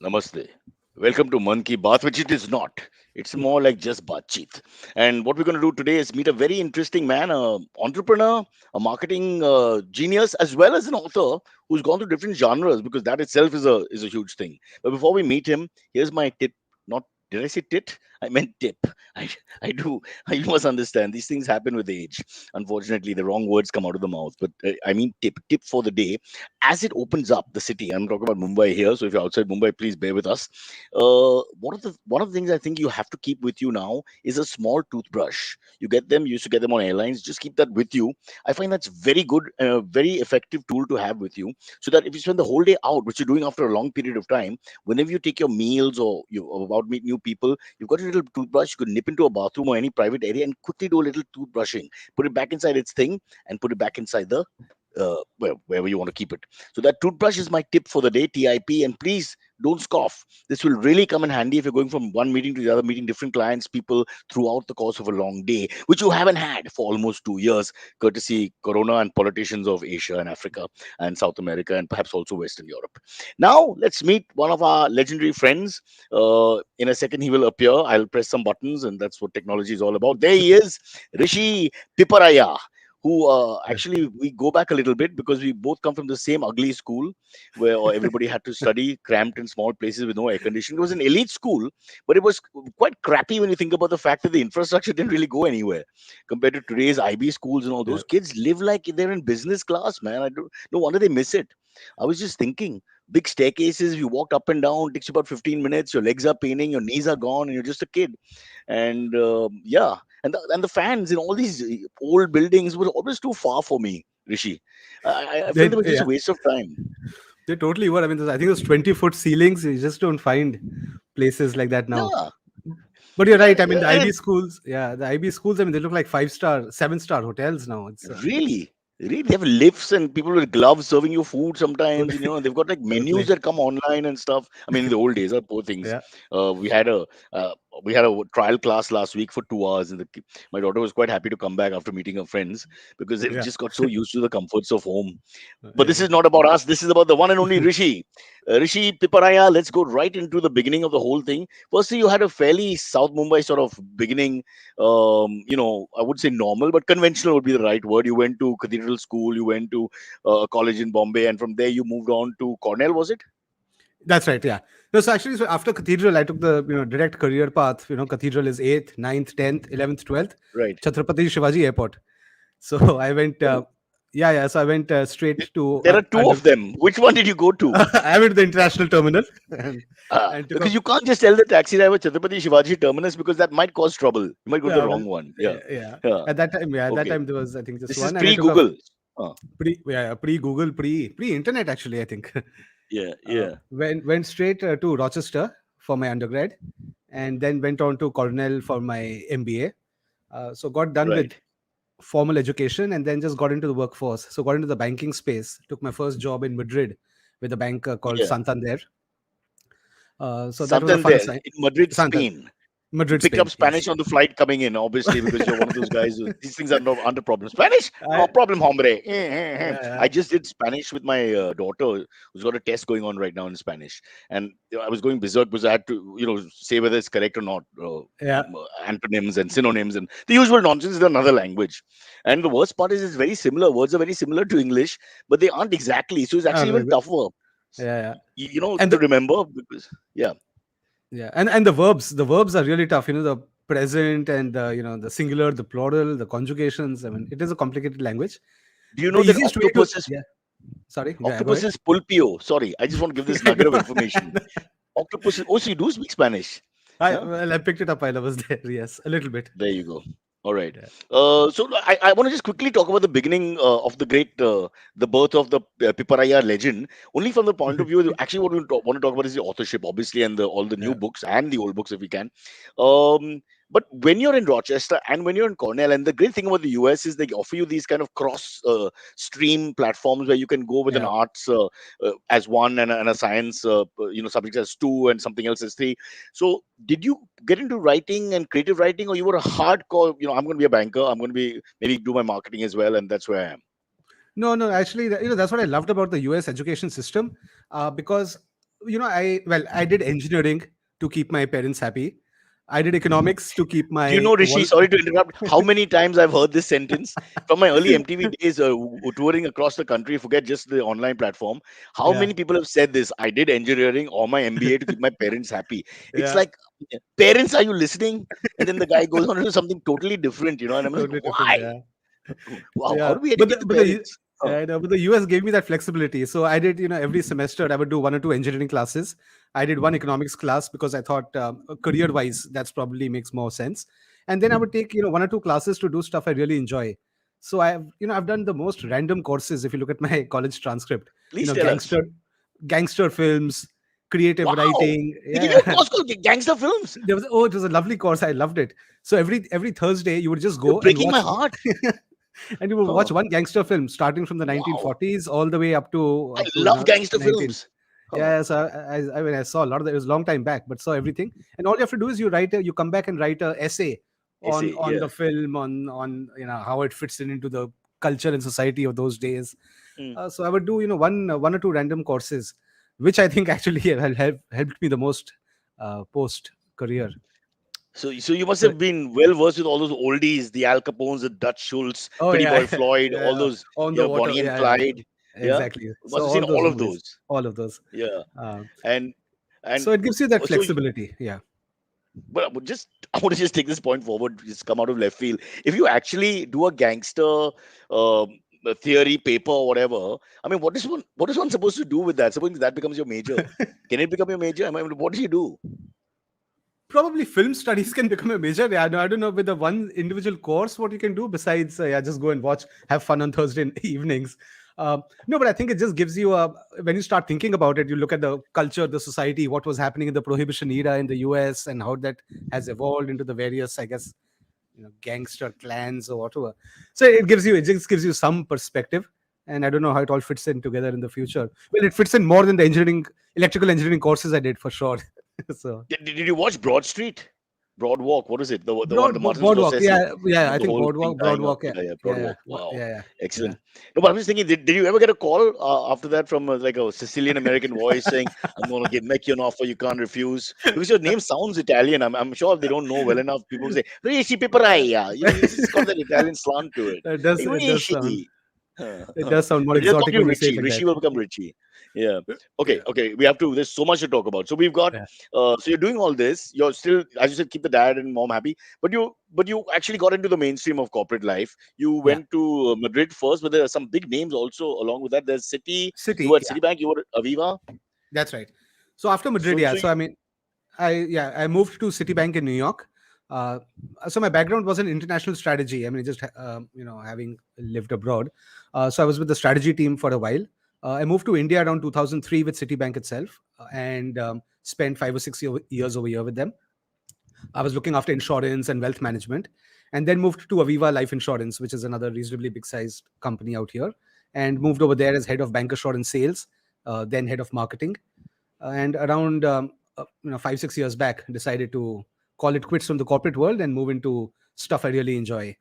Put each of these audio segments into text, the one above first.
Namaste. Welcome to Man Ki Baat, which it is not. It's more like just Baatcheet. And what we're going to do today is meet a very interesting man, a entrepreneur, a marketing genius, as well as an author who's gone through different genres because that itself is a huge thing. But before we meet him, here's my tip. Not did I say tit? I meant tip. I I do. You must understand these things happen with age. Unfortunately, the wrong words come out of the mouth. But I mean tip for the day as it opens up the city. I'm talking about Mumbai here, so if you're outside Mumbai, please bear with us. One of the things I think you have to keep with you now is a small toothbrush. You used to get them on airlines. Just keep that with you. I find that's very good, very effective tool to have with you, so that if you spend the whole day out, which you're doing after a long period of time, whenever you take your meals or you're about to meet new people, you've got a little toothbrush. You could nip into a bathroom or any private area and quickly do a little toothbrushing. Put it back inside its thing and put it back inside the wherever you want to keep it. So that toothbrush is my tip for the day, TIP. And please don't scoff. This will really come in handy if you're going from one meeting to the other, meeting different clients, people throughout the course of a long day, which you haven't had for almost 2 years, courtesy Corona and politicians of Asia and Africa and South America and perhaps also Western Europe. Now, let's meet one of our legendary friends. In a second, he will appear. I'll press some buttons, and that's what technology is all about. There he is, Rishi Piparaiya, who actually we go back a little bit because we both come from the same ugly school where everybody had to study cramped in small places with no air conditioning. It was an elite school, but it was quite crappy when you think about the fact that the infrastructure didn't really go anywhere compared to today's IB schools and all. Yeah. Those kids live like they're in business class, man. I don't, no wonder they miss it. I was just thinking, big staircases, you walked up and down, takes you about 15 minutes, your legs are paining, your knees are gone, and you're just a kid. And yeah, and the fans in all these old buildings were always too far for me, Rishi. I felt They, they were just yeah, a waste of time. they totally were. I mean, I think those 20-foot ceilings, you just don't find places like that now. Yeah, But you're right. I mean, the IB and schools, yeah, the IB schools, I mean, they look like 5-star, 7-star hotels now. It's really, really, they have lifts and people with gloves serving you food sometimes. totally, They've got like menus totally, that come online and stuff. I mean, in the old days, poor things. yeah, Uh, we had a uh, we had a trial class last week for 2 hours, and my daughter was quite happy to come back after meeting her friends because they've yeah, just got so used to the comforts of home. But this yeah. is not about us. This is about the one and only Rishi. Rishi Piparaiya, let's go right into the beginning of the whole thing. Firstly, you had a fairly South Mumbai sort of beginning. I would say normal, but conventional would be the right word. You went to Cathedral School, you went to a college in Bombay, and from there you moved on to Cornell, was it? That's right. Yeah. No, so actually, so after Cathedral, I took the direct career path. Cathedral is 8th, 9th, 10th, 11th, 12th, Right. Chhatrapati Shivaji Airport. So I went, Oh, yeah, yeah. So I went straight to there are two under. of them. Which one did you go to? I went to the international terminal and took Because a you can't just tell the taxi driver Chhatrapati Shivaji Terminus because that might cause trouble. You might go to the yeah, well, wrong one. Yeah. yeah. Yeah. At that time, yeah, at that Okay. time there was I think just This is one, and I pre took a Google. Uh, pre Google, pre internet actually. I think yeah. Yeah. went straight to Rochester for my undergrad, and then went on to Cornell for my MBA. So got done with Right. formal education, and then just got into the workforce. So got into the banking space. Took my first job in Madrid with a bank called Yeah. Santander. So that was a fun Santander sign. in Madrid, Santander, Spain. You Madrid, picked up Spain. Yes. Spanish on the flight coming in, obviously, because you're one of those guys. These things are no under problem. Spanish, no I, problem, hombre. yeah, I just did Spanish with my daughter, who's got a test going on right now in Spanish, and I was going berserk because I had to, say whether it's correct or not. yeah, Antonyms and synonyms and the usual nonsense in another language. And the worst part is it's very similar. Words are very similar to English, but they aren't exactly. So it's yeah, actually even tougher, yeah. And to remember because yeah. yeah, and the verbs are really tough. The present and the the singular, the plural, the conjugations. I mean, it is a complicated language. Do you The know that easiest way to octopus is yeah. Sorry, yeah, go octopus ahead. is pulpio? Sorry, I just want to give this I nugget know. of information. Octopus is, oh, so you do speak Spanish? Yeah, I picked it up while I was there. Yes, a little bit. there you go. All right. Yeah, So I want to just quickly talk about the beginning of the birth of the Piparaya legend. Only from the point of view, actually, what want to talk about is the authorship, obviously, and all the new yeah, books and the old books, if we can. But when you're in Rochester and when you're in Cornell, and the great thing about the US is they offer you these kind of cross stream platforms where you can go with an yeah. arts as one and a science subject as two and something else as three. So did you get into writing and creative writing, or you were a hardcore, I'm going to be a banker, I'm going to be maybe do my marketing as well, and that's where I am? No, no. Actually, that's what I loved about the U.S. education system, because I did engineering to keep my parents happy. I did economics to keep Do you my know, Rishi? Sorry to interrupt. How many times I've heard this sentence from my early MTV days, touring across the country. Forget just the online platform. How yeah, many people have said this? I did engineering or my MBA to keep my parents happy. It's yeah, like, parents, are you listening? And then the guy goes on to do something totally different, and I'm like, totally different. why? Yeah. Wow, how Yeah, do we but educate the the parents? yeah, Huh. I know, but the US gave me that flexibility. So I did, every semester I would do one or two engineering classes. I did one economics class because I thought, career wise, that's probably makes more sense. And then I would take, one or two classes to do stuff I really enjoy. So I've done the most random courses. If you look at my college transcript, Please tell us. gangster films, creative Wow, writing. they give you a Yeah, course called gangster films. it was a lovely course. I loved it. So every Thursday you would just You're go and breaking my watch. heart. And you will Huh. watch one gangster film starting from the Wow, 1940s all the way I up to love gangster 19. films. Huh. Yeah, so I mean I saw a lot of that. It was a long time back, but saw everything. And all you have to do is you come back and write a essay on Essay, the yeah. film, on how it fits into the culture and society of those days. Hmm. So I would do one or two random courses, which I think actually helped me the most post career. So you must So have been well versed with all those oldies, the Al Capones, the Dutch Schultz, oh Pretty yeah, Boy Floyd, all yeah, those, on the water, Bonnie and yeah, Clyde. Yeah, exactly. you So must have seen all those all of movies, those. all of those. Yeah, Um, and and so it gives you that so, flexibility. Yeah. but I want to just take this point forward. Just come out of left field. If you actually do a gangster theory paper or whatever, I mean, what is one supposed to do with that? Suppose that becomes your major. Can it become your major? I mean, what do you do? Probably film studies can become a major. Yeah, no, I don't know with the one individual course what you can do besides just go and watch, have fun on Thursday evenings. No, but I think it just gives you a when you start thinking about it, you look at the culture, the society, what was happening in the prohibition era in the US, and how that has evolved into the various, I guess, gangster clans or whatever. So it just gives you some perspective. And I don't know how it all fits in together in the future. Well, it fits in more than the electrical engineering courses I did for sure. So Did you watch Broad Street? Broadwalk, what is it? The one, the Martin Boardwalk. Scorsese, Yeah, yeah. I the think whole thing tying up. Boardwalk. Yeah, Yeah, yeah, yeah, yeah, Broadwalk. Wow, yeah, yeah. excellent. No, but I'm just thinking, did you ever get a call after that from like a Sicilian American voice saying, "I'm going to make you an offer you can't refuse"? Because your name sounds Italian. I'm sure they don't know well enough. People say Rishi Yeah. Piparaiya. It's just got that Italian slant to it. Like, It does sound Rishi. Huh, it huh. does sound more But they'll call exotic you when you say it Richie. like that. Rishi will become Richie. Yeah. Okay. Yeah, Okay. We have to. There's so much to talk about. So we've got. yeah, So you're doing all this. You're still, as you said, keep the dad and mom happy. But you actually got into the mainstream of corporate life. You yeah. went to Madrid first, but there are some big names also along with that. There's Citi. You were City. at Yeah, Citibank. You were at Aviva. that's right. So after Madrid, So yeah. so So you, I mean, I moved to Citibank in New York. Uh, so my background was in international strategy. I mean, just having lived abroad. So I was with the strategy team for a while. I moved to India around 2003 with Citibank itself, and spent 5 or 6 years over here with them. I was looking after insurance and wealth management, and then moved to Aviva Life Insurance, which is another reasonably big sized company out here, and moved over there as head of bank assurance sales, then head of marketing. And around 5 6 years back, decided to call it quits from the corporate world and move into stuff I really enjoy.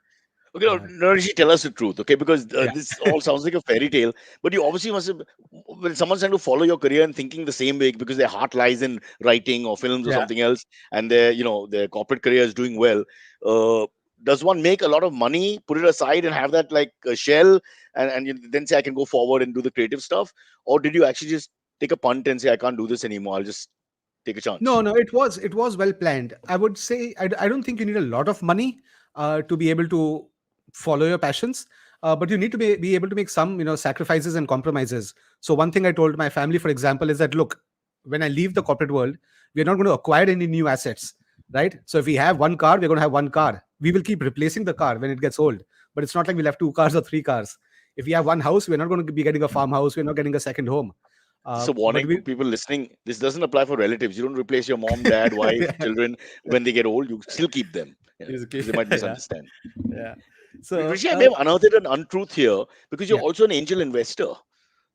okay, Uh, no, Rishi, tell us the truth, okay? Because yeah, this all sounds like a fairy tale, but you obviously must have, when someone's trying to follow your career and thinking the same way because their heart lies in writing or films or yeah. something else, and their corporate career is doing well. Uh, does one make a lot of money, put it aside, and have that like a shell, and then say I can go forward and do the creative stuff, or did you actually just take a punt and say I can't do this anymore? I'll just take a chance. No, no, it was well planned. I would say I don't think you need a lot of money to be able to follow your passions, but you need to be able to make some sacrifices and compromises. So one thing I told my family, for example, is that look, when I leave the corporate world, we're not going to acquire any new assets, right? So if we have one car, we're going to have one car. We will keep replacing the car when it gets old, but it's not like we'll have two cars or three cars. If we have one house, we're not going to be getting a farmhouse. We're not getting a second home. Just a But warning to we people listening. This doesn't apply for relatives. You don't replace your mom, dad, wife, yeah, children when they get old. You still keep them. Yeah, basically, because they might yeah, misunderstand. yeah. So Rishi, I may have unearthed an untruth here because you're yeah. also an angel investor.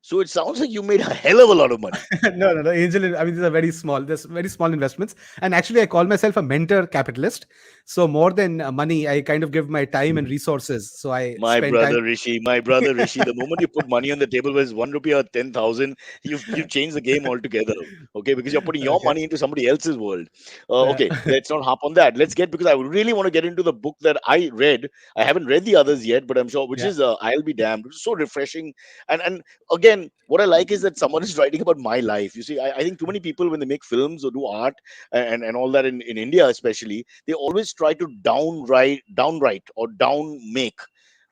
So it sounds like you made a hell of a lot of money. No. Angel, I mean, these are very small. There's very small investments. And actually, I call myself a mentor capitalist. So more than money, I kind of give my time and resources. So I spend time. My brother Rishi, the moment you put money on the table, whether it's 1 rupee or 10,000, you've changed the game altogether. Okay, because you're putting your Okay. money into somebody else's world. Yeah. Okay, let's not hop on that. Let's get, because I really want to get into the book that I read. I haven't read the others yet, but I'm sure, which Yeah. is I'll Be Damned, which is so refreshing. And again, what I like is that someone is writing about my life. You see, I think too many people, when they make films or do art and all that in India especially, they always try to downwrite or down make.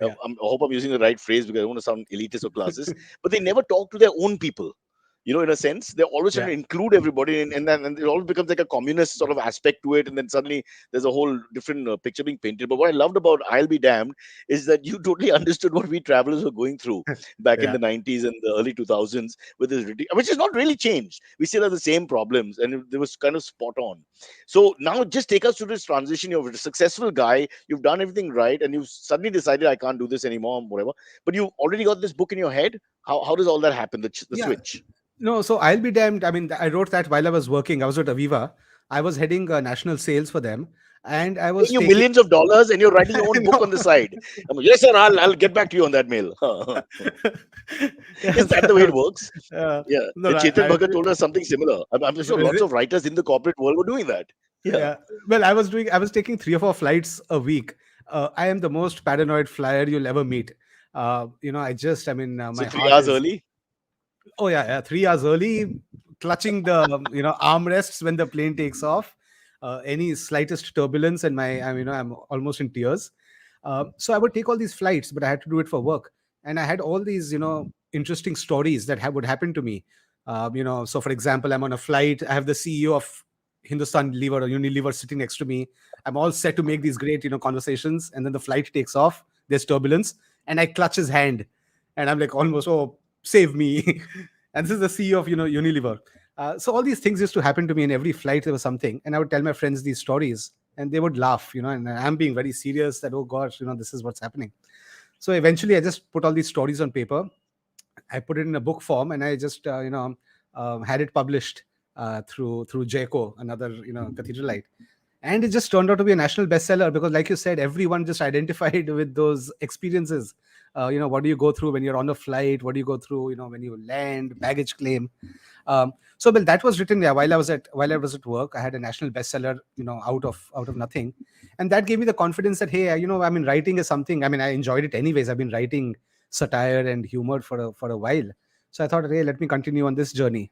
Yeah. I hope I'm using the right phrase because I don't want to sound elitist or classist, but they never talk to their own people. In a sense, they're always trying Yeah. to include everybody, and it always becomes like a communist sort of aspect to it. And then suddenly there's a whole different picture being painted. But what I loved about I'll Be Damned is that you totally understood what we travelers were going through back in Yeah. the 90s and the early 2000s with this, which has not really changed. We still have the same problems, and it was kind of spot on. So now just take us through this transition. You're a successful guy, you've done everything right, and you've suddenly decided I can't do this anymore, whatever. But you already got this book in your head. How does all that happen? The Yeah. switch. No, so I'll be damned. I mean, I wrote that while I was working. I was at Aviva. I was heading national sales for them, and I Paying was you taking. millions of dollars and you're writing your own book No. on the side. Yes, sir, I'll get back to you on that mail. Is Yes, that the way it works? Yeah. no, The no, Chetan Bhagat told us something similar. I'm sure well, lots of writers in the corporate world were doing that. Yeah. yeah. Well, I was taking 3 or 4 flights a week. I am the most paranoid flyer you'll ever meet. I mean, So my three heart hours is. early. Oh yeah, 3 hours early, clutching the armrests when the plane takes off. Any slightest turbulence, and I'm almost in tears. So I would take all these flights, but I had to do it for work, and I had all these interesting stories that would happen to me. So for example, I'm on a flight. I have the CEO of Hindustan Lever or Unilever sitting next to me. I'm all set to make these great conversations, and then the flight takes off. There's turbulence, and I clutch his hand, and I'm like almost, oh, save me. And this is the CEO of Unilever. So all these things used to happen to me in every flight. There was something, and I would tell my friends these stories, and they would laugh, and I'm being very serious that, oh gosh, this is what's happening. So eventually, I just put all these stories on paper. I put it in a book form, and I just had it published through JCO, another cathedralite, and it just turned out to be a national bestseller because, like you said, everyone just identified with those experiences. What do you go through when you're on a flight? What do you go through when you land, baggage claim? So well, that was written, yeah, while I was at work. I had a national bestseller out of nothing, and that gave me the confidence that, hey, I mean, writing is something. I mean, I enjoyed it anyways. I've been writing satire and humor for a while, so I thought, hey, let me continue on this journey.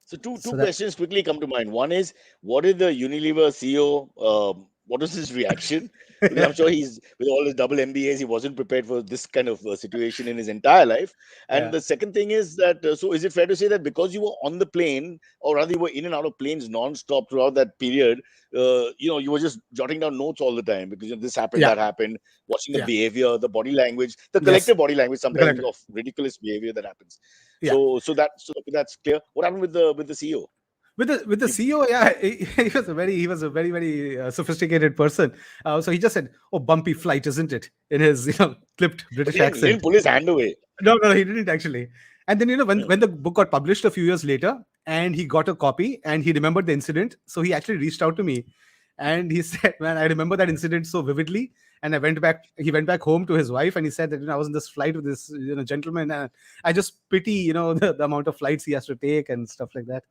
So two So that questions quickly come to mind. One is, what did the Unilever CEO? What was his reaction? Because I'm sure he's, with all his double MBAs, he wasn't prepared for this kind of situation in his entire life. And yeah. the second thing is that, so is it fair to say that because you were on the plane, or rather you were in and out of planes non-stop throughout that period, you were just jotting down notes all the time because this happened, Yeah. that happened, watching the Yeah. behavior, the body language, the Yes. collective body language sometimes Correct. of ridiculous behavior that happens. Yeah. So that's clear. What happened with the CEO? With the He, CEO, yeah, he was a very sophisticated person. So he just said, "Oh, bumpy flight, isn't it?" In his clipped but British he didn't accent. pull his hand away. No, he didn't actually. And then when Yeah. when the book got published a few years later, and he got a copy, and he remembered the incident, so he actually reached out to me, and he said, "Man, I remember that incident so vividly." And I went back. He went back home to his wife, and he said that I was on this flight with this gentleman, and I just pity the amount of flights he has to take and stuff like that.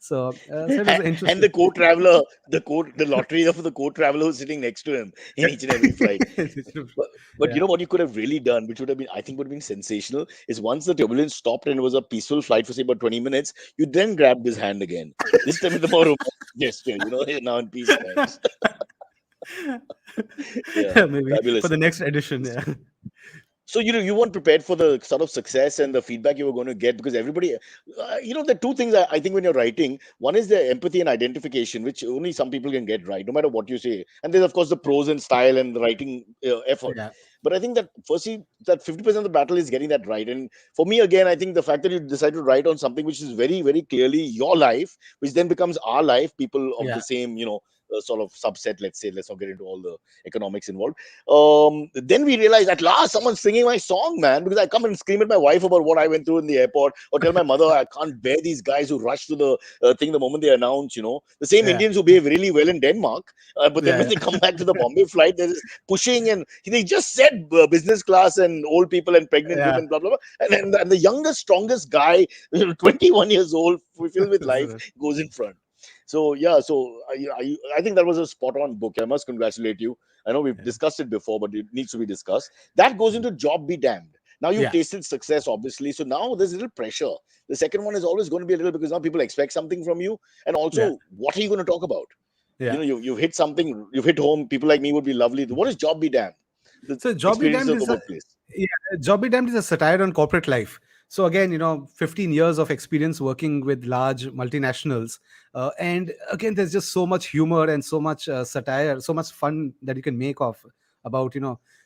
So it was And interesting. the co-traveler, the lottery of the co-traveler who's sitting next to him in each and every flight. But you Yeah. know what you could have really done, which would have been, I think, would have been sensational, is once the turbulence stopped and it was a peaceful flight for say about 20 minutes, you then grabbed his hand again. This time with a more romantic gesture, "Hey, now in peace times." Yeah, Maybe for fabulous. the next edition. Yeah. So you weren't prepared for the sort of success and the feedback you were going to get, because everybody, the two things I think when you're writing, one is the empathy and identification, which only some people can get right, no matter what you say, and then of course the prose and style and the writing effort. Yeah. But I think that firstly, that 50% of the battle is getting that right. And for me, again, I think the fact that you decide to write on something which is very very clearly your life, which then becomes our life, people of Yeah. the same sort of subset, let's say. Let's not get into all the economics involved. Then we realized at last someone's singing my song, man, because I come and scream at my wife about what I went through in the airport, or tell my mother I can't bear these guys who rush to the thing the moment they announce, the same Yeah. Indians who behave really well in Denmark, but then when Yeah. they come back to the Bombay flight, they're just pushing, and they just said business class and old people and pregnant Yeah. women, blah blah blah, and the youngest, strongest guy, 21 years old, filled with life, So, goes in front. So yeah, so I think that was a spot on book. I must congratulate you. I know we've yeah. discussed it before, but it needs to be discussed. That goes into job be damned. Now you've Yeah. tasted success, obviously. So now there's a little pressure. The second one is always going to be a little, because now people expect something from you. And Yeah. also, what are you going to talk about? Yeah. You've hit something, you've hit home. People like me would be lovely. What is job be damned? The So Job Be experience Damned of the is a workplace. yeah, Job Be Damned is a satire on corporate life. So again, 15 years of experience working with large multinationals, and again, there's just so much humor and so much satire, so much fun that you can make of about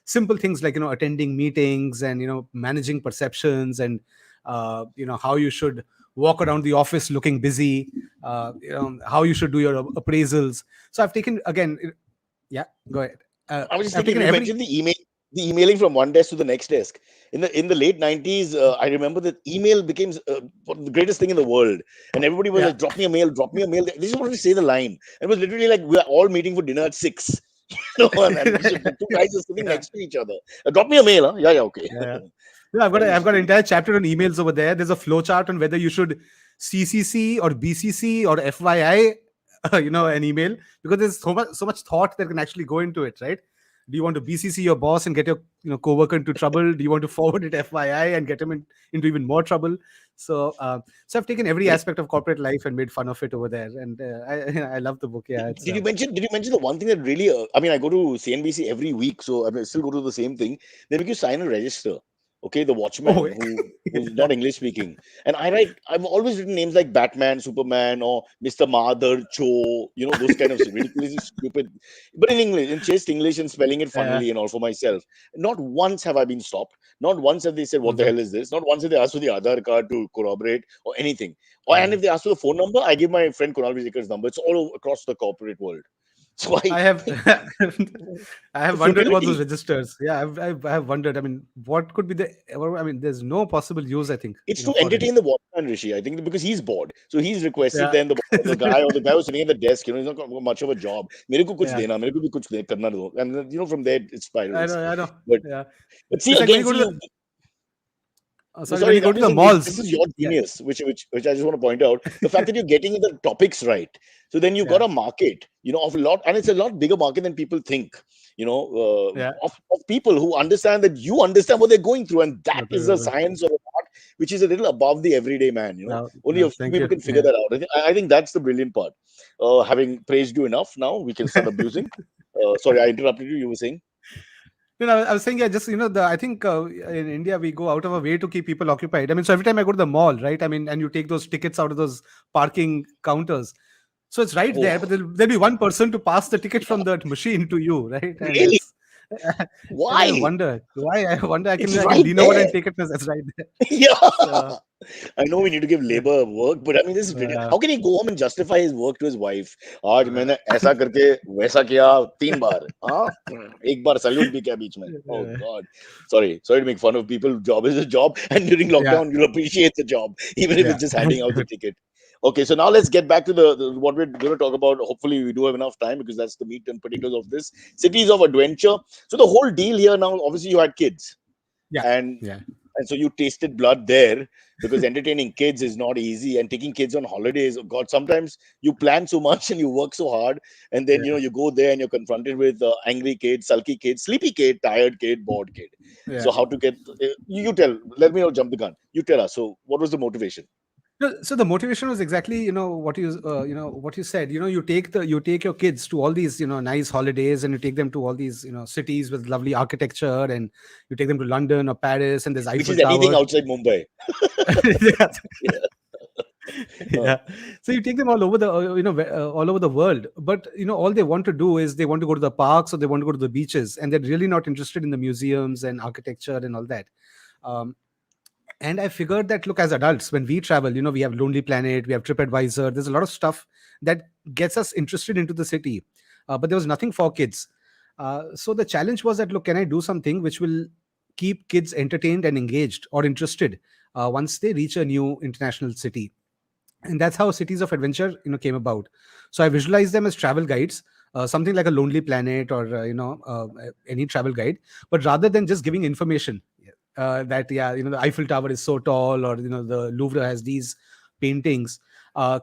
simple things like attending meetings and managing perceptions and how you should walk around the office looking busy, how you should do your appraisals. So I've taken again, yeah, go ahead. Uh, I was just I've thinking, taken you every mentioned the emailing from one desk to the next desk. In the late 90s, I remember that email became the greatest thing in the world, and everybody was yeah. like, "Drop me a mail, drop me a mail." They just wanted to say the line. It was literally like we're all meeting for dinner at 6, and the two guys are sitting Yeah, next to each other. Drop me a mail, huh? Yeah, yeah, okay. yeah. Yeah, That I've used to got an be. entire chapter on emails over there. There's a flow chart on whether you should CCC or BCC or FYI, an email, because there's so much thought that can actually go into it, right? Do you want to BCC your boss and get your coworker into trouble? Do you want to forward it FYI and get him into even more trouble? So I've taken every But aspect of corporate life and made fun of it over there, and I love the book. Yeah, it's did you mention the one thing that really? I mean, I go to CNBC every week, so I mean, I still go to the same thing. They make you sign a register. Okay, the watchman oh who's not English speaking, and I've always written names like Batman, Superman, or Mr. Mother, Cho, those kind of ridiculously stupid, but in English, in chaste English, and spelling it yeah. funnily and all for myself. Not once have I been stopped. Not once have they said, "What the Okay. hell is this?" Not once have they asked for the Aadhaar card to corroborate or anything. And Yeah. if they ask for the phone number, I give my friend Kunal Vijakar's number. It's all across the corporate world. So I have I the have wondered about those futility. registers. Yeah, I have wondered. I mean, what could be I mean, there's no possible use, I think, It's to for it. entertain the watchman, Rishi. I think because he's bored, so he's requested. Yeah. Then the guy who's sitting at the desk, he's not got much of a job. मेरे को कुछ Yeah. देना, मेरे को भी कुछ करना दो. And then, from there it I spirals. know, I know. But Yeah. see It's like when again, you go see to you. No, sorry, when you sorry, go I'm to just the saying this, malls. this is your Yeah. genius, which I just want to point out. The fact that you're getting the topics right. So then you've got Yeah. a market, of a lot, and it's a lot bigger market than people think, Yeah. of people who understand that you understand what they're going through. And that is a Uh, science or an art which is a little above the everyday man. Only a few Thank people you. can figure Yeah. that out. I think that's the brilliant part. Having praised you enough, now we can start abusing. Sorry, I interrupted you. You were saying? I was saying, yeah, just I think in India we go out of our way to keep people occupied. I mean, so every time I go to the mall, right? I mean, and you take those tickets out of those parking counters, so it's right there, but Oh, there'll be one person to pass the ticket from that machine to you, right? And really? it's and I Why? wonder why. I wonder. It's I can right lean over there. and take it because that's right there. So Yeah. I know we need to give yeah, labor work, but I mean, this is ridiculous. uh, How can he go home and justify his work to his wife? आज मैंने ऐसा करके वैसा किया 3 बार, हाँ, एक बार salute भी किया बीच में. Oh God, sorry to make fun of people. Job is a job, and during yeah, lockdown, you'll appreciate the job, even if yeah, it's just handing out the ticket. Okay, so now let's get back to what we're going to talk about. Hopefully, we do have enough time because that's the meat and potatoes of this. Cities of adventure. So the whole deal here now, obviously, you had kids, yeah, and yeah, and so you tasted blood there, because entertaining kids is not easy, and taking kids on holidays, oh God, sometimes you plan so much and you work so hard, and then yeah, you go there and you're confronted with angry kid, sulky kid, sleepy kid, tired kid, bored kid. yeah. So how to get you tell, let me not jump the gun, you tell us, so what was the motivation? No, so the motivation was exactly what you said. You take your kids to all these nice holidays, and you take them to all these cities with lovely architecture, and you take them to London or Paris, and there's Which Eiffel is anything Tower. outside Mumbai. Yeah. Yeah. Uh, Yeah. So you take them all over the all over the world, but all they want to do is they want to go to the parks or they want to go to the beaches, and they're really not interested in the museums and architecture and all that. Um, and I figured that, look, as adults, when we travel, we have Lonely Planet, we have TripAdvisor. There's a lot of stuff that gets us interested into the city. but there was nothing for kids. So the challenge was that, look, can I do something which will keep kids entertained and engaged or interested once they reach a new international city? And that's how cities of adventure came about. So I visualize them as travel guides, something like a Lonely Planet or any travel guide, but rather than just giving information that, yeah, the Eiffel Tower is so tall, or the Louvre has these paintings,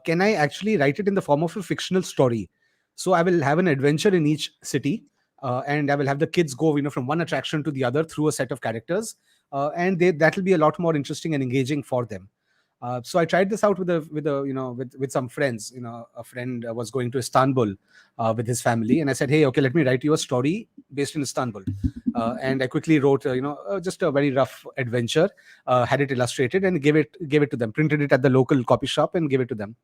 can I actually write it in the form of a fictional story? So I will have an adventure in each city, and I will have the kids go from one attraction to the other through a set of characters, and that will be a lot more interesting and engaging for them. So I tried this out with some friends. A friend was going to Istanbul with his family, and I said, "Hey, okay, let me write you a story based in Istanbul." And I quickly wrote, just a very rough adventure, had it illustrated, and gave it to them. Printed it at the local copy shop and gave it to them.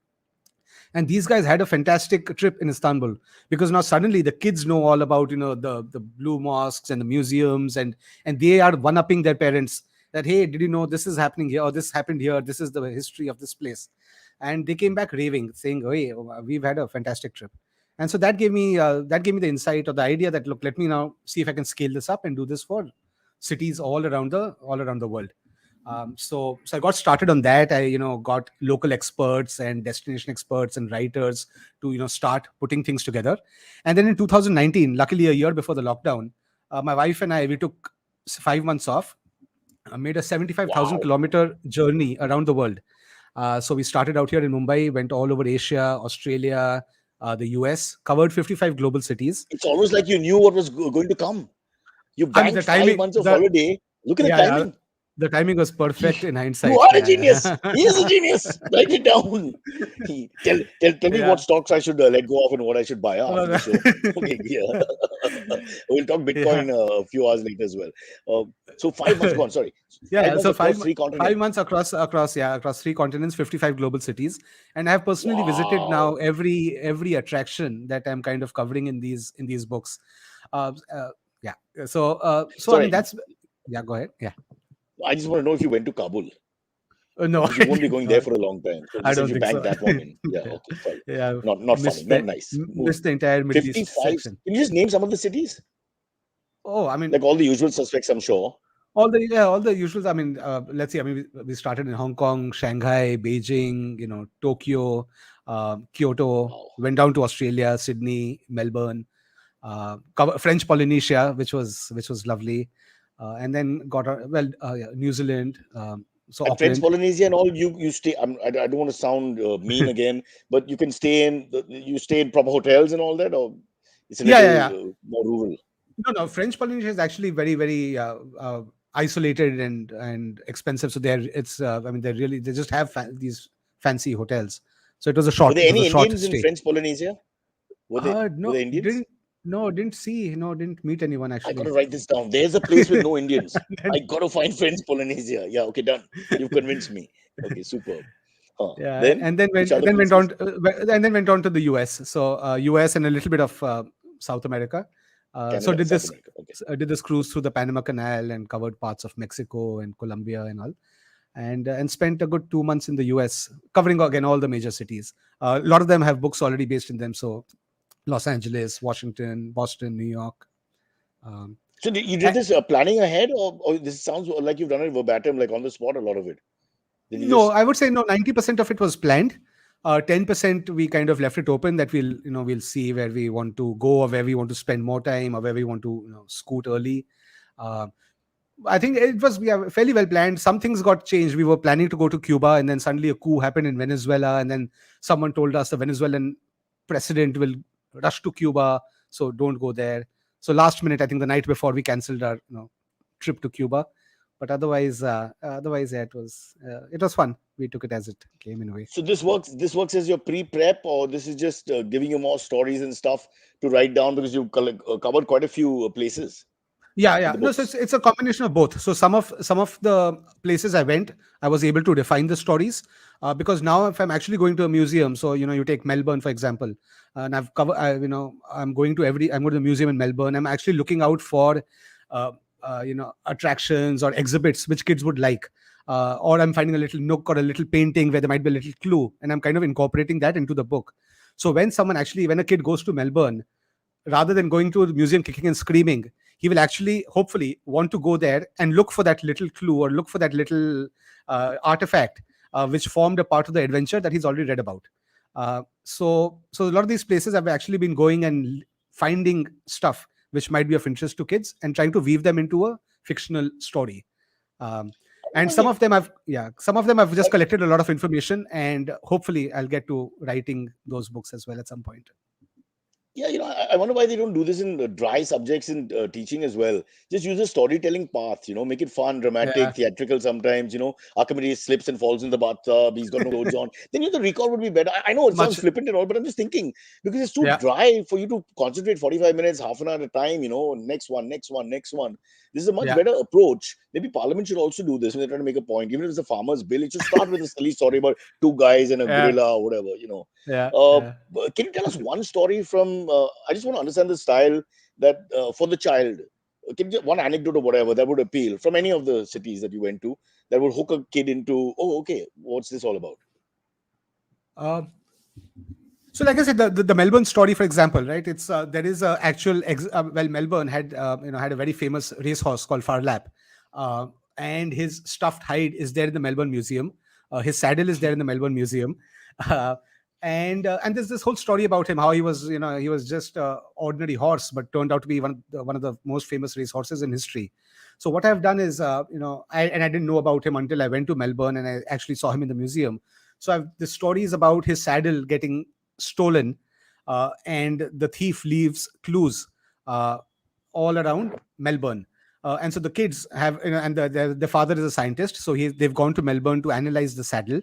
And these guys had a fantastic trip in Istanbul, because now suddenly the kids know all about the blue mosques and the museums, and they are one upping their parents that, hey, did you know this is happening here, or this happened here, this is the history of this place. And they came back raving, saying, hey, we've had a fantastic trip. And so that gave me the insight or the idea that, look, let me now see if I can scale this up and do this for cities all around the world. So I got started on that. I got local experts and destination experts and writers to start putting things together. And then in 2019, luckily a year before the lockdown, my wife and I, we took 5 months off, made a 75,000 Wow. kilometer journey around the world. So we started out here in Mumbai, went all over Asia, Australia, the US, covered 55 global cities. It's almost like you knew what was going to come. You I mean, the banked five timing, months of the holiday. Look at the yeah, yeah, timing. the timing was perfect in You hindsight. are a Yeah, genius. yeah. He is a genius. Write it down. Tell me what Yeah. stocks I should let go of and what I should buy after the Uh, show. Okay, yeah. We'll talk yeah, Bitcoin a few hours later as well. So 5 months gone. Sorry, yeah, five yeah. months So across five three five continents. months across 3 continents, 55 global cities, and I have personally visited now Wow. every attraction that I'm kind of covering in these books. Uh, uh, yeah. So I mean, Sorry, that's yeah. Go ahead. Yeah. I just want to know if you went to Kabul No, because you I won't be did going there not. for a long time. So I just if don't you think bank so. that one in, yeah. Yeah, Okay, sorry. yeah. I've Not funny. missed Not the nice. missed the entire Middle East 55. section. Can you just name some of the cities? Oh, I mean, Like all the usual suspects, I'm sure. all the usuals. I mean, let's see. I mean, we started in Hong Kong, Shanghai, Beijing, Tokyo, Kyoto. Wow. Went down to Australia, Sydney, Melbourne, French Polynesia, which was lovely, and then yeah, New Zealand. So And French Auckland. Polynesia and all, you stay. I don't want to sound mean again, but you can stay in you stay in proper hotels and all that, or it's a Yeah, yeah, yeah. little more rural. No, no. French Polynesia is actually very, very isolated and expensive. So I mean, they just have these fancy hotels. So Were there it was a any short Indians in stay. French Polynesia? Were No, there Indians? didn't meet anyone I got to actually. write this down. There's a place with no Indians. And then- I got to find French Polynesia. Yeah, okay, done. You've convinced me. Okay, superb. Huh. yeah, Then and then which went other then went on places? and then went on to the US. So US and a little bit of South America. So Canada, did South this America. Okay. did this cruise through the Panama Canal and covered parts of Mexico and Colombia and all, and spent a good 2 months in the US, covering again all the major cities. A lot of them have books already based in them. So Los Angeles, Washington, Boston, New York. Um, So you did a- this planning ahead, or this sounds like you've done it verbatim, like on the spot, a lot of it? Did you no, just I would say no. 90% of it was planned. 10% we kind of left it open that we'll see where we want to go, or where we want to spend more time, or where we want to scoot early. Uh, I think it was, yeah, fairly well planned. Some things got changed. We were planning to go to Cuba, and then suddenly a coup happened in Venezuela, and then someone told us the Venezuelan president will rush to Cuba, so don't go there. So last minute, I think the night before, we cancelled our trip to Cuba. But otherwise, yeah, it was fun. We took it as it came in a way. so this works as your pre-prep, or this is just giving you more stories and stuff to write down because you've covered quite a few places Yeah, in yeah. the No, so books. it's a combination of both. So some of the places I went, I was able to define the stories, because now if I'm actually going to a museum, so you take Melbourne for example, and I've covered, I'm going to the museum in Melbourne. I'm actually looking out for, uh, attractions or exhibits which kids would like, or I'm finding a little nook or a little painting where there might be a little clue, and I'm kind of incorporating that into the book. So when a kid goes to Melbourne, rather than going to the museum kicking and screaming, he will actually, hopefully, want to go there and look for that little clue or look for that little artifact which formed a part of the adventure that he's already read about. So a lot of these places have actually been going and finding stuff which might be of interest to kids and trying to weave them into a fictional story. Um, and Well, yeah, some of them I've just collected a lot of information, and hopefully I'll get to writing those books as well at some point. yeah, I wonder why they don't do this in dry subjects in teaching as well. Just use a storytelling path, make it fun, dramatic, Yeah, theatrical sometimes. Archimedes slips and falls in the bathtub, he's got no clothes on. Then the recall would be better. I know it sounds much. flippant and all, but I'm just thinking because it's too Yeah, dry for you to concentrate 45 minutes, half an hour at a time, next one, next one, next one. This is a much yeah, better approach. Maybe Parliament should also do this when they're trying to make a point. Even if it's a farmer's bill, it should start with a silly story about two guys and a yeah, gorilla or whatever. yeah, Uh, yeah. can you tell us one story from? I just want to understand the style that for the child. Can you one anecdote or whatever that would appeal from any of the cities that you went to that would hook a kid into? Oh, okay, what's this all about? Uh, So, like I said, the Melbourne story, for example, right? It's there is a actual well, Melbourne had had a very famous racehorse called Farlap, uh, and his stuffed hide is there in the Melbourne Museum. His saddle is there in the Melbourne Museum, uh, and there's this whole story about him, how he was just ordinary horse, but turned out to be one of the most famous racehorses in history. So what I've done is, I didn't know about him until I went to Melbourne and I actually saw him in the museum. So the story is about his saddle getting stolen, and the thief leaves clues uh, all around Melbourne. And so the kids have, and the father is a scientist, so they've gone to Melbourne to analyze the saddle.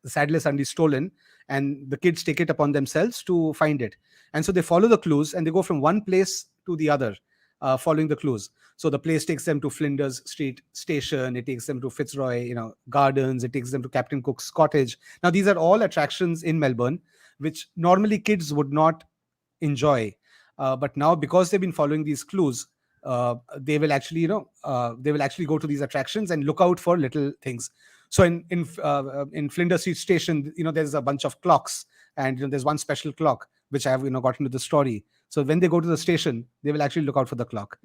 The saddle is suddenly stolen, and the kids take it upon themselves to find it. And so they follow the clues and they go from one place to the other, following the clues. So the place takes them to Flinders Street Station, it takes them to Fitzroy, Gardens, it takes them to Captain Cook's cottage. Now these are all attractions in Melbourne which normally kids would not enjoy. But now, because they've been following these clues, they will actually go to these attractions and look out for little things. So in Flinders Street Station, there's a bunch of clocks, and there's one special clock which I have got into the story. So when they go to the station, they will actually look out for the clock.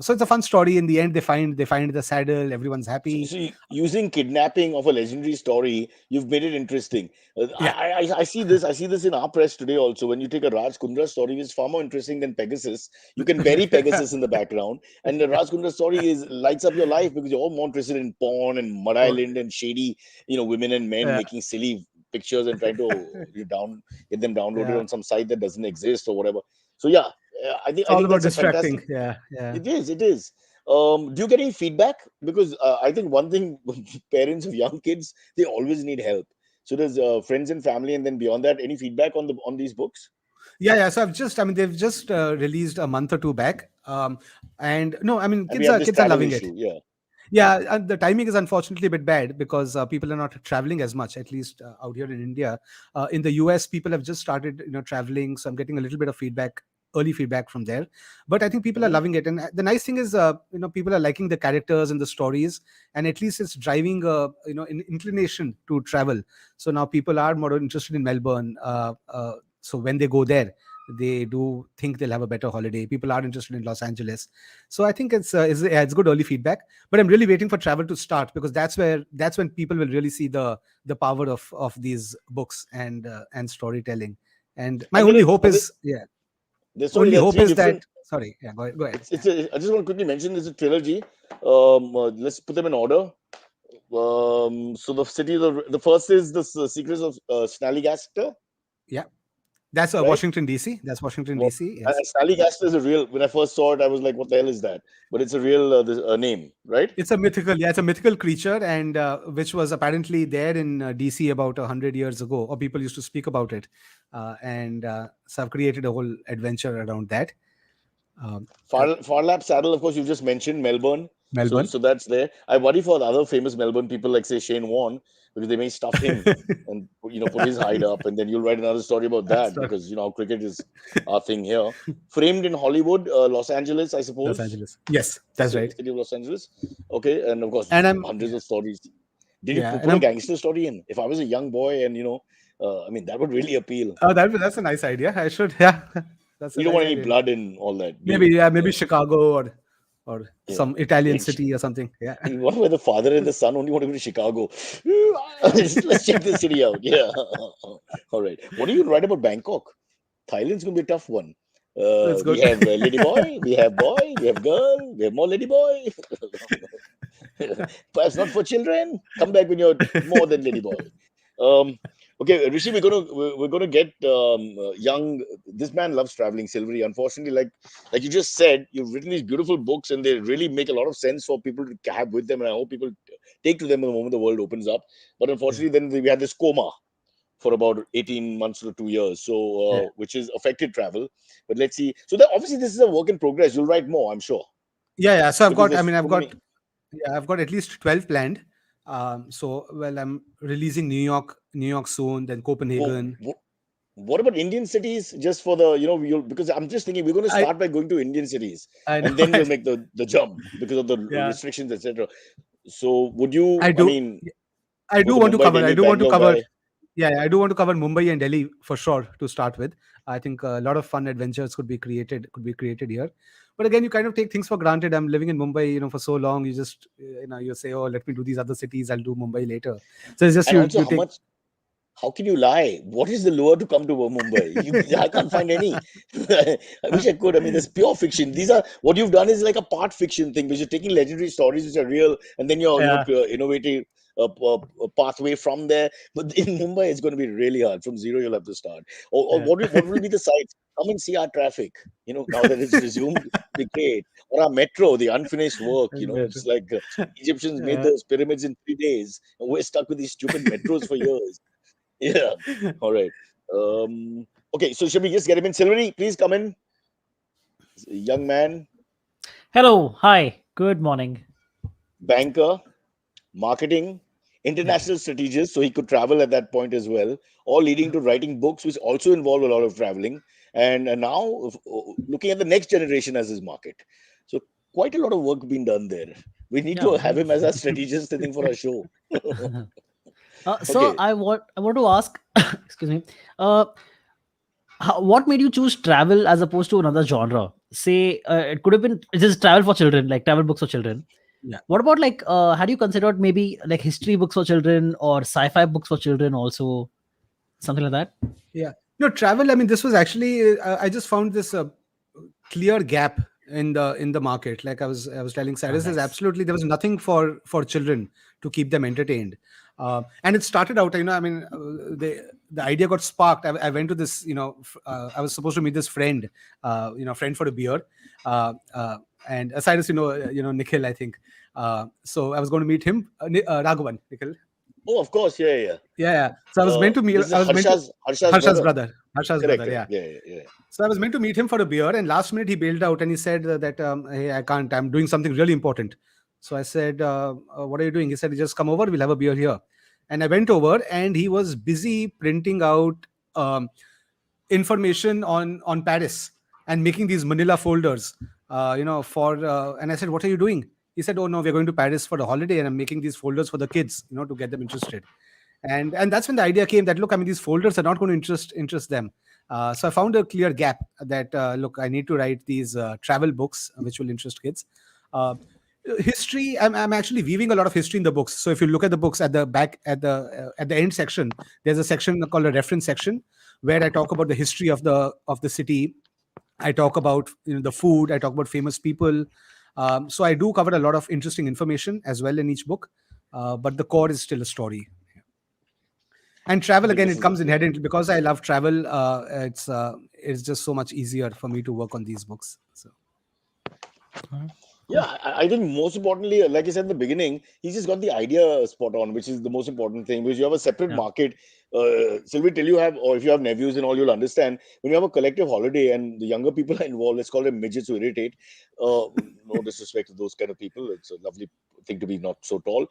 So it's a fun story. In the end, they find the saddle. Everyone's So, happy. so using kidnapping of a legendary story, you've made it interesting. Yeah. I see this. I see this in our press today also. When you take a Raj Kundra story, which is far more interesting than Pegasus. You can bury Pegasus in the background, and the Raj Kundra story is lights up your life because you're all more interested in porn and Mud Oh, Island and shady, women and men yeah. making silly pictures and trying to get them downloaded Yeah. on some site that doesn't exist or whatever. So yeah, I think It's I all think about that's a distracting. fantastic. Yeah. Yeah. It is. It is. Do you get any feedback? Because I think one thing parents of young kids they always need help. So there's friends and family, and then beyond that, any feedback on these books? Yeah, yeah. So they've just released a month or two back. And no, I mean, And we kids have are this kids are travel loving it. issue. Yeah. Yeah, and the timing is unfortunately a bit bad because people are not traveling as much, at least out here in India. In the US, people have just started, traveling, so I'm getting a little bit of feedback, early feedback from there. But I think people are Hmm. loving it, and the nice thing is, people are liking the characters and the stories, and at least it's driving an inclination to travel. So now people are more interested in Melbourne. So when they go there, they do think they'll have a better holiday. People are interested in Los Angeles, so I think it's good early feedback. But I'm really waiting for travel to start because that's when people will really see the power of these books and storytelling. And my And there only are, hope are there, is, yeah, sorry, only there are hope three is that, different. sorry, yeah, go ahead. It's I just want to quickly mention there's a trilogy. Let's put them in order. So the city, the first is the Secrets of Snallygaster, Yeah, that's right? Washington DC. That's Washington Well, DC. Yes. Snallygaster is a real. When I first saw it, I was like, "What the hell is that?" But it's a real name, right? It's a mythical creature, and which was apparently there in DC about 100 years ago, or people used to speak about it, and so I've created a whole adventure around that. Um, uh, Farlap Saddle, of course, you just mentioned Melbourne, so Melbourne. so that's there. I worry for the other famous Melbourne people, like say Shane Warne, because they may stuff him and put his hide up, and then you'll write another story about That's that right. because how cricket is our thing here. Framed in Hollywood, Los Angeles, I Los suppose, Angeles. Yes, that's right. city of Los Angeles. Okay, and of course And I'm hundreds yeah, of stories. Did you yeah, and put a I'm gangster story in? If I was a young boy, and I mean that would really appeal. that's a nice idea. I should, yeah. That's a You don't nice want any idea. blood in all that, do Maybe, you? yeah, maybe Yeah, Chicago or yeah. some Italian And city or something. Yeah. and what were the father and the son only want to go to Chicago? Let's check the city out. Yeah. All right. What do you write about Bangkok? Thailand's gonna be a tough one. That's We good. have lady boy, we have girl, we have more lady boy. Perhaps not for children. Come back when you're more than lady boy. Um, okay, Rishi, we're gonna get young. This man loves traveling, Silvery. Unfortunately, like you just said, you've written these beautiful books, and they really make a lot of sense for people to have with them. And I hope people take to them the moment the world opens up. But Yeah. unfortunately, then we had this coma for about 18 months to 2 years, so Yeah. which has affected travel. But let's see. So that obviously this is a work in progress. You'll write more, I'm sure, Yeah, yeah. So I've because got, I there's mean, so many. I've got at least 12 planned. So, well, I'm releasing New York soon, then Whoa, Copenhagen. what about Indian cities? Just for the, because I'm just thinking we're going to I start by going to Indian cities, I know. and then we'll make the jump because of the Yeah, restrictions, etc. So would you? I I do. mean, I go do to want to Mumbai, cover. I Delhi, do want to Bangalore cover. guy. Yeah, yeah, I do want to cover Mumbai and Delhi for sure to start with. I think a lot of fun adventures could be created here. But again, you kind of take things for granted. I'm living in Mumbai, for so long. You just, you say, oh, let me do these other cities. I'll do Mumbai later. So it's just And also, you take. how can you lie? What is the lure to come to Mumbai? I can't find any. I wish I could. I mean, there's pure fiction. These are what you've done is like a part fiction thing, which you're taking legendary stories which are real, and then you're Yeah, innovating a pathway from there. But in Mumbai, it's going to be really hard. From zero, you'll have to start. Or yeah. what will be the sites? Come and see our traffic. Now that it's resumed, be great. Or our metro, the unfinished work. It's like Egyptians made Yeah. those pyramids in 3 days, and we're stuck with these stupid metros for years. Yeah. All right. Okay. So should we just get him in? Silvery, please come in. Young man, Hello, hi, good morning. banker, marketing, Yeah. international strategist. So he could travel at that point as well, all leading to writing books, which also involve a lot of traveling. And now looking at the next generation as his market. So quite a lot of work being done there. We need Yeah. to have him as our strategist, I think, for our show. So Okay. I want to ask, excuse me, uh, what made you choose travel as opposed to another genre? Say, it could have been just travel for children, like travel books for children. Yeah. What about like, had you considered maybe like history books for children or sci-fi books for children also, something like that? Yeah. No, travel. I mean, this was actually. I just found this clear gap in the market. Like I was telling Oh, Cyrus, nice. there was nothing for children to keep them entertained. And it started out. I mean, the idea got sparked. I went to this. I was supposed to meet this friend. Friend for a beer. And Cyrus, Nikhil, I think. So I was going to meet him, Raghavan, Nikhil. Oh, of course. Yeah, yeah. Yeah, yeah. So I was meant to meet. This is I was meant to Harsha's Harsha's brother. brother. Harsha's Correct, brother. correct. Yeah. Yeah, yeah, yeah. So I was meant to meet him for a beer, and last minute he bailed out, and he said that hey, I can't. I'm doing something really important. So I said, what are you doing? He said, just come over. We'll have a beer here. And I went over, and he was busy printing out um, information on Paris and making these Manila folders. For and I said, what are you doing? He said, oh no, we're going to Paris for the holiday, and I'm making these folders for the kids, to get them interested. And that's when the idea came that, look, I mean, these folders are not going to interest them. So I found a clear gap that, look, I need to write these travel books which will interest kids. History, I'm actually weaving a lot of history in the books. So if you look at the books at the back, at the end section, there's a section called a reference section where I talk about the history of the city. I talk about the food. I talk about famous people. So I do cover a lot of interesting information as well in each book, but the core is still a story. And I travel, think again, this it is comes inherent because I love travel. It's just so much easier for me to work on these books. So Mhm. Yeah, Cool. I think most importantly, like I said in the beginning, he's just got the idea spot on, which is the most important thing. Because you have a separate Yeah. market. Sylvie, till you have, or if you have nephews and all, you'll understand when you have a collective holiday and the younger people are involved. Let's call them midgets who irritate. No disrespect to those kind of people. It's a lovely thing to be not so tall.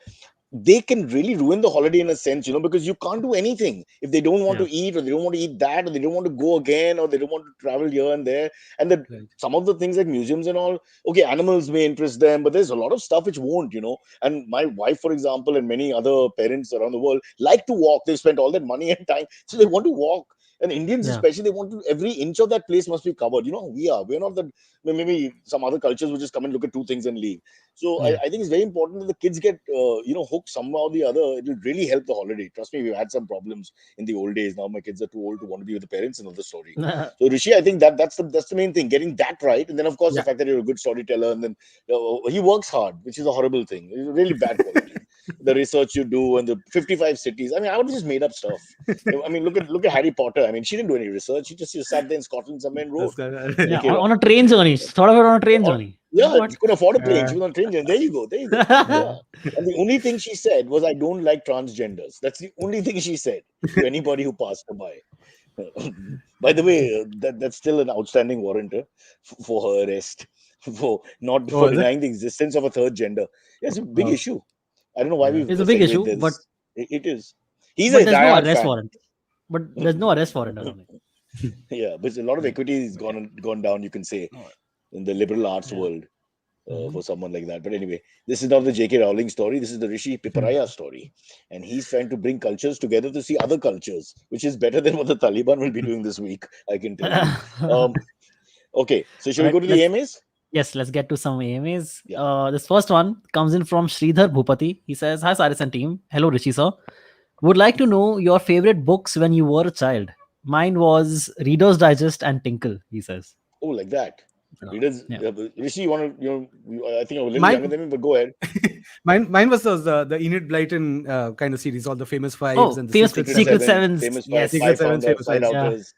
They can really ruin the holiday in a sense, because you can't do anything if they don't want Yeah. to eat, or they don't want to eat that, or they don't want to go again, or they don't want to travel here and there. And right. some of the things like museums and all, okay, animals may interest them, but there's a lot of stuff which won't. And my wife, for example, and many other parents around the world like to walk. They've spent all that money and time, so they want to walk. And Indians, Yeah. especially, they want to, every inch of that place must be covered. You know, we're not that. Maybe some other cultures will just come and look at two things and leave. So Yeah. I think it's very important that the kids get, hooked somehow or the other. It will really help the holiday. Trust me, we've had some problems in the old days. Now my kids are too old to want to be with the parents. Another story. So Rishi, I think that's the main thing, getting that right, and then of course the Yeah. fact that you're a good storyteller, and then he works hard, which is a horrible thing. It's really bad quality. The research you do and the 55 cities. I mean, I would have just made up stuff. I mean, look at Harry Potter. I mean, she didn't do any research. She just sat there in Scotland somewhere and wrote. Yeah. Make it On up. a train journey. Thought of it on a train Or, journey. yeah, What? you couldn't afford a plane. Uh, She was on a train journey. There you go. There you go. Yeah. And the only thing she said was, "I don't like transgenders." That's the only thing she said to anybody who passed her by. By the way, that's still an outstanding warrant for her arrest for oh, is it? denying the existence of a third gender. Yeah, it's a big Oh, issue. I don't know why yeah. we've It's a big segued issue, this. It is. He's but a there's no diehard arrest fan. warrant. But there's no arrest warrant or something. Yeah, but a lot of equity has gone down, you can say, in the liberal arts Yeah. world Mhm. for someone like that. But anyway, this is not the J.K. Rowling story. This is the Rishi Piparaiya story, and he's trying to bring cultures together to see other cultures, which is better than what the Taliban will be doing this week. I can tell you. Okay, so should All we right. go to the Let's AMAs? Yes, let's get to some AMAs. Yeah. This first one comes in from Sridhar Bhupati. He says, "Hi Cyrus and team. Hello Rishi sir. Would like to know your favorite books when you were a child. Mine was Reader's Digest and Tinkle." He says. Oh, like that. Oh. Readers, Yeah. Rishi, you want to? I think you're a little Mine- younger than me, but go ahead. Mine was the Enid Blyton kind of series, all the famous fives Oh, and the famous secret Secret sevens. Sevens. famous Yes. Secret Sevens, five famous fives. Yeah. outers.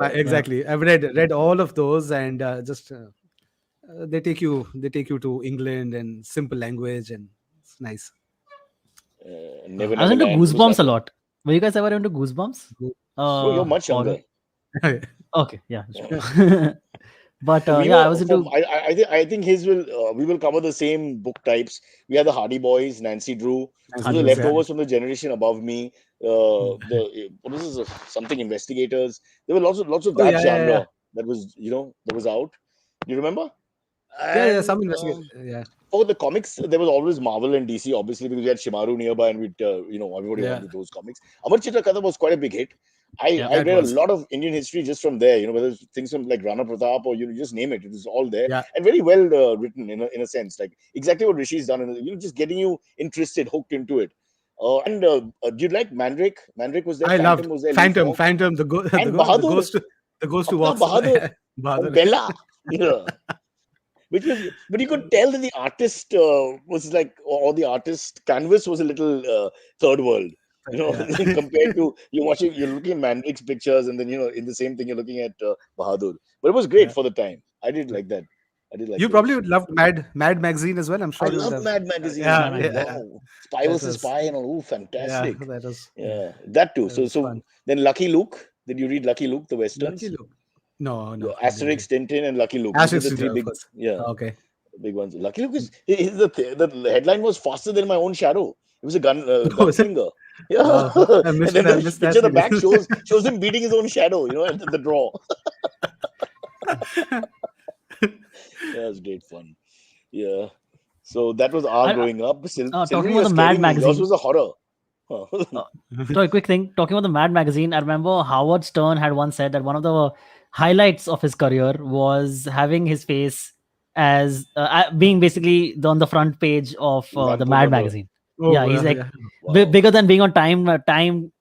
Yeah. Exactly. I've read all of those, and just they take you to England and simple language, and it's nice. Never I was into Neverland. Was Goosebumps that a one? lot. Were you guys ever into Goosebumps? No, you're much Horror. younger. Okay, yeah. Yeah. Sure. But We yeah, I were was into. I think his will we will cover the same book types. We had the Hardy Boys, Nancy Drew. Those Hardy are Boys, yeah. leftovers from the generation above me. The what is this? Something investigators. There were lots of Oh, that yeah, genre that was out. Do you remember? yeah. Some And investigate. Yeah, for the comics, there was always Marvel and DC, obviously, because we had Shimaru nearby, and everybody Yeah. wanted those comics. Amar Chitra Katha was quite a big hit. Yeah, I that read was. a lot of Indian history just from there. Whether it's things from like Rana Pratap or just name it, it was all there Yeah, and very well written in a sense, like exactly what Rishi's done. And just getting you interested, hooked into it. And do you like Mandrake? Mandrake was there. I loved Phantom was there. Leaf Walk. Phantom, the And the Bahadur, ghost who Apna walks. Bahadur, Bahadur. Bella. Yeah. Which was, but you could tell that the artist was like, or the artist canvas was a little third world, Yeah. compared to you're looking at Mandrake's pictures, and then in the same thing you're looking at Bahadur. But it was great Yeah. for the time. I did like that. I did like You those. probably would love Mad magazine as well. I'm I sure you would love have. Mad Magazine. Yeah, Oh, Magazine. yeah. wow. Spy That versus was. Spy and all. Oh, Yeah, fantastic. that was. Yeah, that too. That So was fun. then Lucky Luke. Did you read Lucky Luke, the Lucky westerns? Luke. No, Yeah, I didn't Asterix, read. Tintin, and Lucky Luke. These are Asterix, the three of big. course. Yeah. Okay. Big ones. Lucky Luke the headline was faster than my own shadow. It was a Oh, is it? gunslinger. Yeah, Oh, I and missed then that. I the missed picture that at the back series. shows him beating his own shadow. At the draw. Yeah, it was great fun. Yeah. So that was our I- growing up. talking Sylvie, about you're the Mad scaring me. Yours magazine. was a horror. Huh. Sorry, quick thing. Talking about the Mad magazine, I remember Howard Stern had once said that one of the highlights of his career was having his face as being basically on the front page of Front the page Mad of the- magazine. Oh, Yeah, he's like yeah. Wow. bigger than being on Time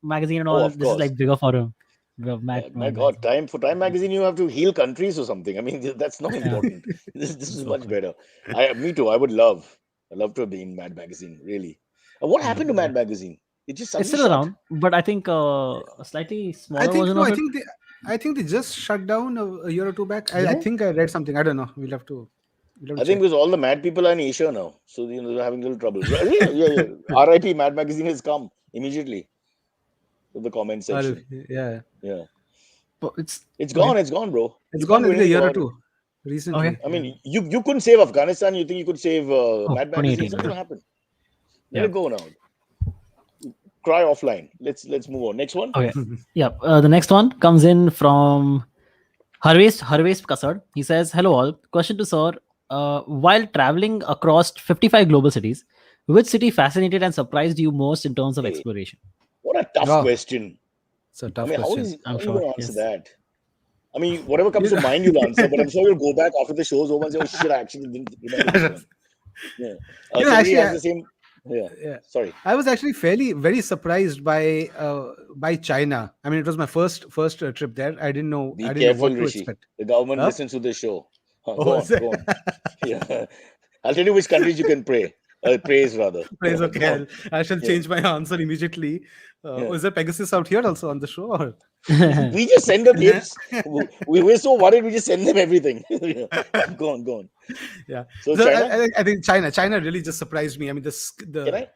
magazine and Oh, all. of This is course. like bigger for him. The My Mad God, magazine. Time magazine, you have to heal countries or something. I mean, that's not important. This is much better. Me too. I'd love to have been Mad Magazine. Really. What happened to Mad Magazine? It just It's suddenly still shut. around, but I think a slightly I smaller think version no. of it. I think they just shut down a year or two back. Did I they? think I read something. I don't know. We'll have to I think check. because all the mad people are in Asia now, so they're having a little trouble. Yeah. R.I.P. Mad Magazine has come immediately to the comment section. Yeah. Yeah, But it's it's gone. It's gone, bro. It's You gone can't do in a anything year or about it. two recently. Okay. I mean, you couldn't save Afghanistan. You think you could save Mad Magazine? 2018. It's not going to happen. Let Yeah. it go now. Cry offline. Let's move on. Next one. Okay. Yeah. The next one comes in from Harvesh Kasad. He says, "Hello all. Question to sir. While traveling across 55 global cities, which city fascinated and surprised you most in terms of Hey. exploration?" What a tough Oh. question. It's a I tough mean, question. I'm how are you sure. going to answer Yes. that? I mean, whatever comes to You- mind, you'll answer. But I'm sure you'll go back after the show's over and say, "Oh shit, I actually didn't remember this one." Yeah. Somebody Actually, has the same. Yeah. yeah. Sorry. I was actually fairly very surprised by China. I mean, it was my first trip there. Be I didn't know careful, what to Rishi. expect. The government Huh? listens to this show. Oh, Go is on. it? Go on. Yeah. I'll tell you which countries you can pray. Praise rather. It's okay. Go on. I shall Yeah. change my answer immediately. Yeah. Is there Pegasus out here also on the show? Or? We just send the clips. We're so worried. We just send them everything. Yeah. Go on. Go on. Yeah. So So China. I think China really just surprised me. I mean, Can I?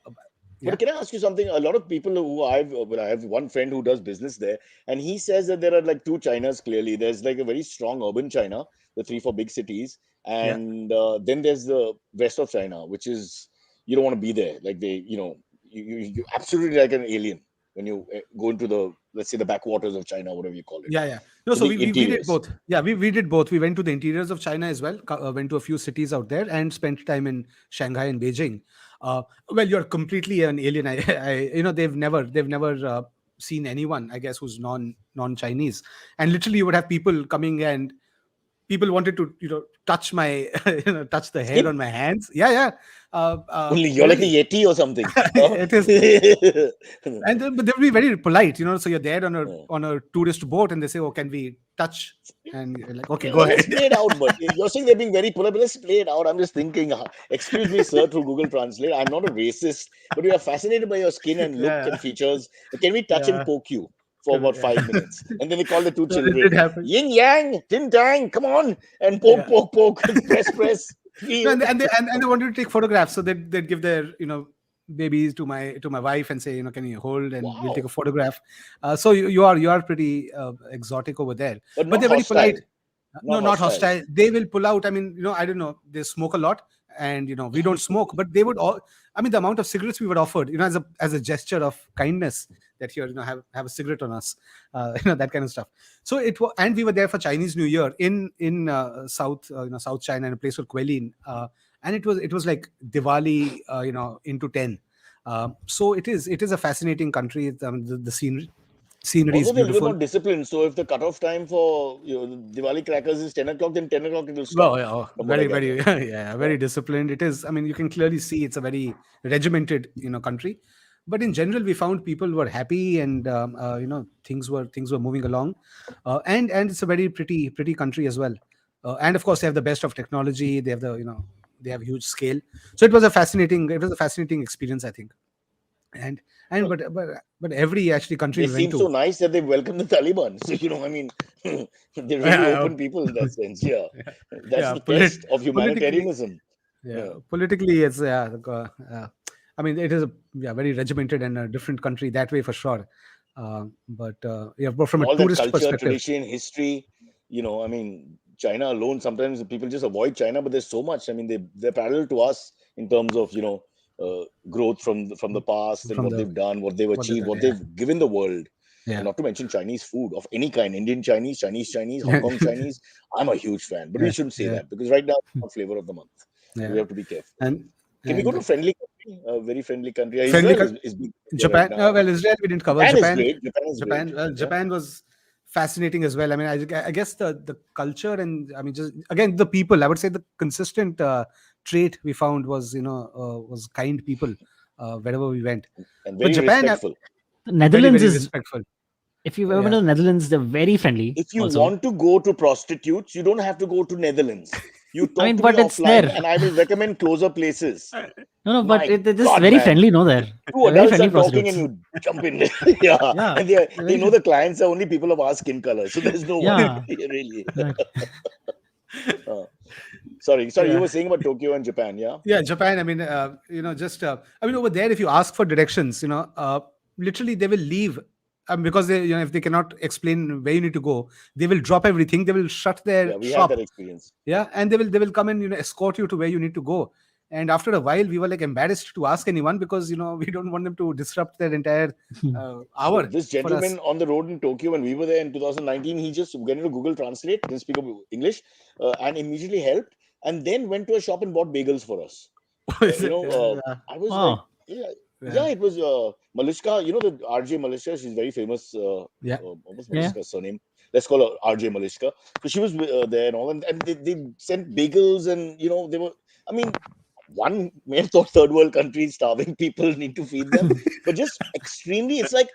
yeah But can I ask you something? A lot of people who well, I have one friend who does business there, and he says that there are like two Chinas clearly. There's like a very strong urban China, the three, four big cities, yeah and then there's the rest of China, which is you don't want to be there. Like you absolutely like an alien when you go into the, let's say, the backwaters of China, whatever you call it, yeah. No, so the we did interiors. both. Yeah, we did both. We went to the interiors of China as well. Went to a few cities out there and spent time in Shanghai and Beijing. Well, you're completely an alien. They've never seen anyone, I guess, who's non Chinese, and literally you would have people coming, and people wanted to touch my touch the hair Skin? on my hands. Yeah. Only you're They're like a very Yeti or something. Huh? it is. And but they'll be very polite, so you're there Yeah. on a tourist boat, and they say, "Oh, can we touch?" And you're like, "Okay, Okay, go let's ahead." play it out. But you're saying they're being very polite, but let's play it out. I'm just thinking, excuse me, sir, through Google Translate. I'm not a racist, but we are fascinated by your skin and look Yeah, and features. Can we touch and yeah, poke you for about yeah. 5 minutes? And then they call the two So it did children, happen. yin yang, tin tang, come on, and poke, Yeah. poke, poke, press, press, No, feel. and they wanted to take photographs, so they'd give their babies to my wife and say, "Can you hold, and we'll take a Wow. photograph." So you are pretty exotic over there, But but not they're very polite. hostile. No, Not not hostile. hostile. They will pull out. I mean, I don't know. They smoke a lot, and we don't smoke, but they would all. I mean, the amount of cigarettes we were offered, as a gesture of kindness, that here, have a cigarette on us, that kind of stuff. So and we were there for Chinese New Year in South China, in a place called Guilin, and it was like Diwali, into 10. So it is a fascinating country. The scenery Also, is they're a little beautiful. more disciplined. So if the cutoff time for Diwali crackers is 10 o'clock, then 10 o'clock it will stop, Well, yeah, from what I very, gather. very, yeah, Yeah. very disciplined. It is. I mean, you can clearly see it's a very regimented, country. But in general, we found people were happy, and things were moving along, and it's a very pretty country as well. And of course, they have the best of technology. They have they have huge scale. So it was a fascinating experience, I think. And and Well, but every actually country they we went seem so to. nice that they welcome the Taliban. So, I mean, they're really uh, open people in that sense. Yeah. That's yeah, the test of politically. humanitarianism. Yeah, Yeah. politically, it's I mean, it is a very regimented and a different country that way for sure. But yeah, but from And a all that tourist culture, perspective, tradition, history, I mean, China alone, sometimes people just avoid China, but there's so much. I mean, they're parallel to us in terms of, growth from the past and from what the they've done, what they've what they've achieved, done, what yeah, they've given the world. And yeah, not to mention Chinese food of any kind, Indian Chinese, Chinese, Hong Kong Chinese. I'm a huge fan, but we yeah, shouldn't say yeah, that because right now it's not flavor of the month. So we yeah, have to be careful. and Can we go and to friendly country? A very friendly country. friendly Israel is big there right Japan. now. Well, Israel we didn't cover. Japan is Japan, great. Japan is great. Japan. Well, Yeah. Japan was fascinating as well. I mean, I guess the culture, and I mean, just again the people. I would say the consistent trait we found was kind people wherever we went. And But very Japan, respectful. The very Netherlands very is, respectful. if you've ever been Yeah. to the Netherlands, they're very friendly If you also. want to go to prostitutes, you don't have to go to Netherlands. You I talk mean, to me but it's there. offline, and I will recommend closer places. No, but My they're just God, very man. friendly, no, there. Two They're very adults are friendly talking and prostitutes. you jump in. Yeah. Yeah, And they they're they very know the clients are only people of our skin color. So there's no worry, yeah, really. exactly. Uh, sorry, you Yeah. were saying about Tokyo and Japan, yeah? Yeah, Japan. I mean, just I mean, over there, if you ask for directions, literally they will leave, because if they cannot explain where you need to go, they will drop everything. They will shut their Yeah, we had that shop. experience. Yeah, and they will come and escort you to where you need to go. And after a while, we were like embarrassed to ask anyone, because we don't want them to disrupt their entire Well, hour this for us. gentleman on the road in Tokyo, when we were there in 2019, he just went into Google Translate, didn't speak English, and immediately helped, and then went to a shop and bought bagels for us. Is it? I was like, Wow. yeah. Yeah. Yeah, it was Malishka. You know the RJ Malishka. She's very famous. Yeah. What was Yeah. Malishka's surname? Let's call her RJ Malishka. So she was there and all, and they sent bagels, and they were. I mean, one may have thought third world countries, starving people need to feed them, but just extremely. It's like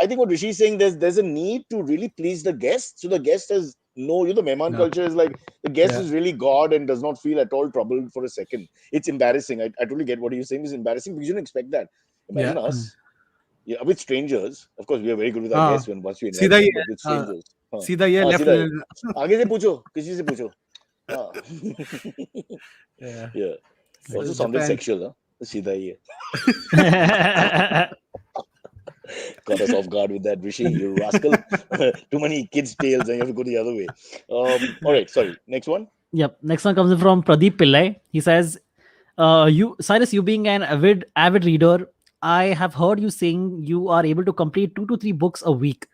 I think what Rishi is saying. There's a need to really please the guest, so the guest has no. The Mehman No. culture is like the guest Yeah. is really God and does not feel at all troubled for a second. It's embarrassing. I totally get what you're saying. It's embarrassing because you don't expect that. Yeah. Imagine us, yeah, with strangers. Of course, we are very good with our हाँ guests when once we invite सीधा them, ये but with हाँ, strangers, हाँ, सीधा ये हाँ, left सीधा ले है. लेना. आगे से पूछो, किसी से पूछो, हाँ. Yeah. Yeah, So also sounded Japan. sexual, huh? सीधा ही है. Yep. Caught us off guard with that, Rishi, you rascal. Too many kids' tales, and you have to go the other way. All right, sorry. Next one. Next one comes in from Pradeep Pillai. He says, "You, Cyrus, you being an avid reader, I have heard you saying you are able to complete 2 to 3 books a week.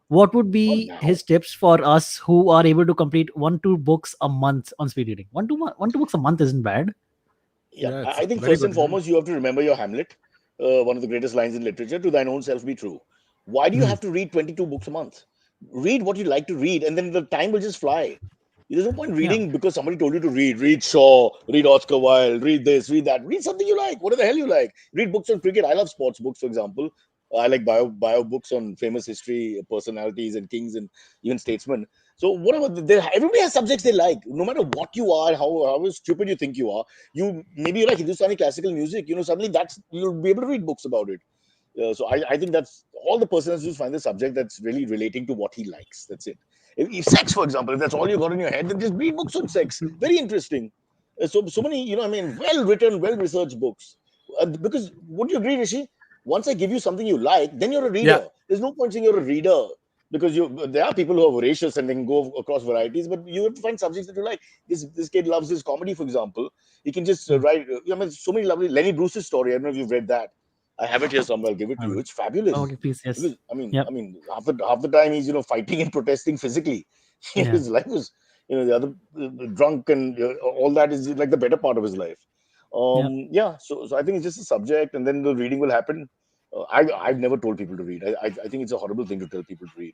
What would Not be now. his tips for us who are able to complete 1 2 books a month on speed reading? 1 2 books a month isn't bad. Yeah, Yeah, I it's I think very first and good. Yeah. foremost, you have to remember your Hamlet, one of the greatest lines in literature, to thine own self be true. Why do you Hmm. have to read 22 books a month? Read what you like to read, and then the time will just fly. There's no point Yeah. reading because somebody told you to read. Read Shaw, read Oscar Wilde, read this, read that. Read something you like. What the hell you like? Read books on cricket. I love sports books, for example. I like bio books on famous history personalities and kings and even statesmen. So whatever, everybody has subjects they like. No matter what you are, how stupid you think you are, maybe you like Hindustani classical music. Suddenly that's you'll be able to read books about it. So I think that's all the person has to do is find the subject that's really relating to what he likes. That's it. If sex, for example, if that's all you got in your head, then just read books on sex. Very interesting. So many, I mean, well written, well researched books. Because would you agree, Rishi? Once I give you something you like, then you're a Yeah. reader. There's no point saying you're a reader because there are people who are voracious and they can go across varieties, but you have to find subjects that you like. This kid loves his comedy, for example. He can just Hmm. write. I mean, so many lovely Lenny Bruce's story. I don't know if you've read that. I have it here somewhere. I'll give it to you. It's Oh, fabulous okay, please, yes. because I mean, Yep. I mean, half the time he's fighting and protesting physically. Yeah. His life was the other drunk and all that is like the better part of his life. Yep. Yeah. So I think it's just a subject, and then the reading will happen. I've never told people to read. I think it's a horrible thing to tell people to read.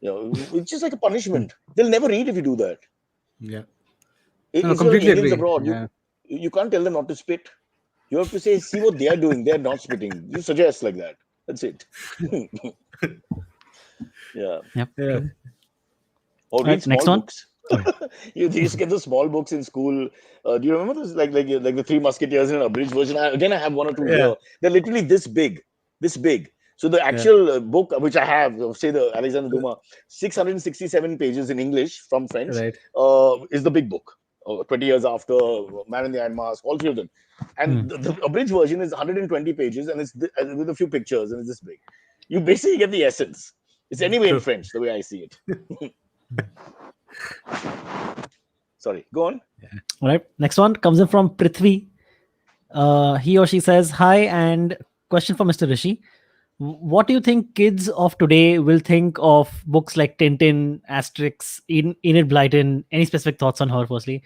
It's just like a punishment. They'll never read if you do that. Yeah. No, no, Instead of completely aliens agree. abroad, you Yeah. you can't tell them not to spit. You have to say, see what they are doing. They're not spitting. You suggest like that. That's it. Yeah. Yep. Yeah. True. Or All read right. Next small one. books. Sorry. You used to get the small books in school. Do you remember those like the Three Musketeers in an abridged version? I have one or two Yeah. here. They're literally this big. So the Yeah. actual book which I have, say the Alexander Dumas, 667 pages in English from French, Right. is the big book. 20 years after Man in the Iron Mask, all three of them. Hmm. And the abridged version is 120 pages and with a few pictures and it's this big. You basically get the essence. It's anyway in True. French, the way I see it. Sorry, go on. All right. Next one comes in from Prithvi. He or she says, "Hi, and question for Mr. Rishi. What do you think kids of today will think of books like Tintin, Asterix, Enid Blyton? Any specific thoughts on her, firstly?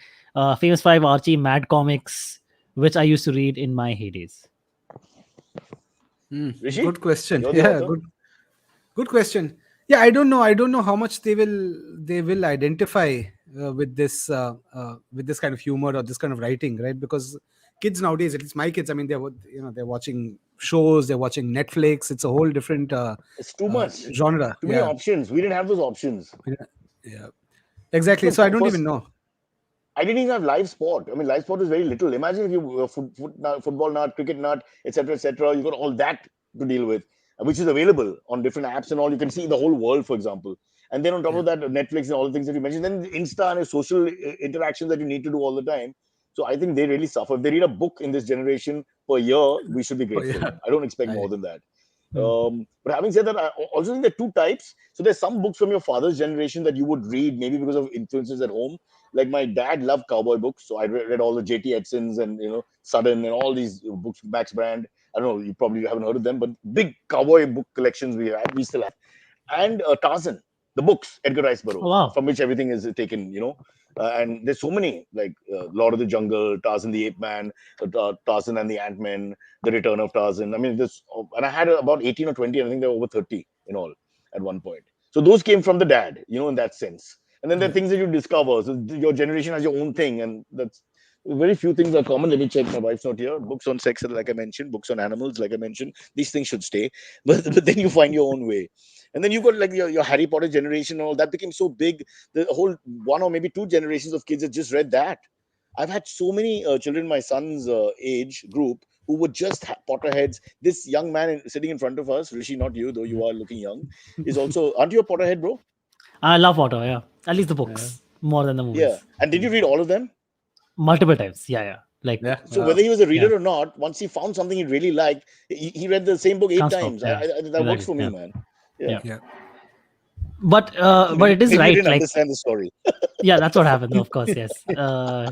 Famous Five, Archie, Mad Comics, which I used to read in my heydays." Hmm. Rishi, Good question. you're the Yeah. author. Good question. Yeah, I don't know. I don't know how much they will identify with this kind of humor or this kind of writing, right? Because kids nowadays, at least my kids, I mean, they're watching shows, they're watching Netflix. It's a whole different It's too much. genre. Too many Yeah, options. We didn't have those options. yeah, yeah. Exactly. No, So I don't even first, know. I didn't even have live sport. I mean, live sport is very little. Imagine if you were a football nut, cricket nut, etc., etc. You got all that to deal with, which is available on different apps and all. You can see the whole world, for example. And then on top Yeah, of that, Netflix and all the things that you mentioned, then Insta and social interactions that you need to do all the time. So I think they really suffer. If they read a book in this generation per year, we should be oh, grateful. yeah. I don't expect I, more than that. Hmm. But having said that, I also think there are two types. So there's some books from your father's generation that you would read maybe because of influences at home. Like my dad loved cowboy books, so I read all the J.T. Edsons and Sudden and all these books, Max Brand. I don't know, you probably haven't heard of them, but big cowboy book collections we still have. And Tarzan, the books, Edgar Rice Oh, Burroughs, wow. from which everything is taken. And there's so many like Lord of the Jungle, Tarzan the Ape Man, Tarzan and the Ant Man, The Return of Tarzan. I mean, this, and I had about 18 or 20, and I think there were over 30 in all at one point. So those came from the dad, in that sense. And then there are Yeah. things that you discover. So your generation has your own thing, and that's very few things are common. Let me check. My wife's not here. Books on sex, like I mentioned, books on animals, like I mentioned. These things should stay, but then you find your own way. And then you got like your Harry Potter generation, and all that became so big. The whole one or maybe two generations of kids have just read that. I've had so many children, my son's age group, who were just Potterheads. This young man sitting in front of us, Rishi, not you, though you are looking young, is also. Aren't you a Potterhead, bro? I love Potter. Yeah, at least the Yeah. books more than the Yeah. movies. And did you read all of them? Multiple times. Yeah, yeah. Like Yeah. So whether he was a yeah, reader or not, once he found something he really liked, he read the same book eight transfer. times. Yeah, That works exactly. for me, Yeah, man. Yeah. yeah. Yeah. But Maybe it is maybe you right. didn't Like understand the story. yeah, that's what happens. Of course, yes.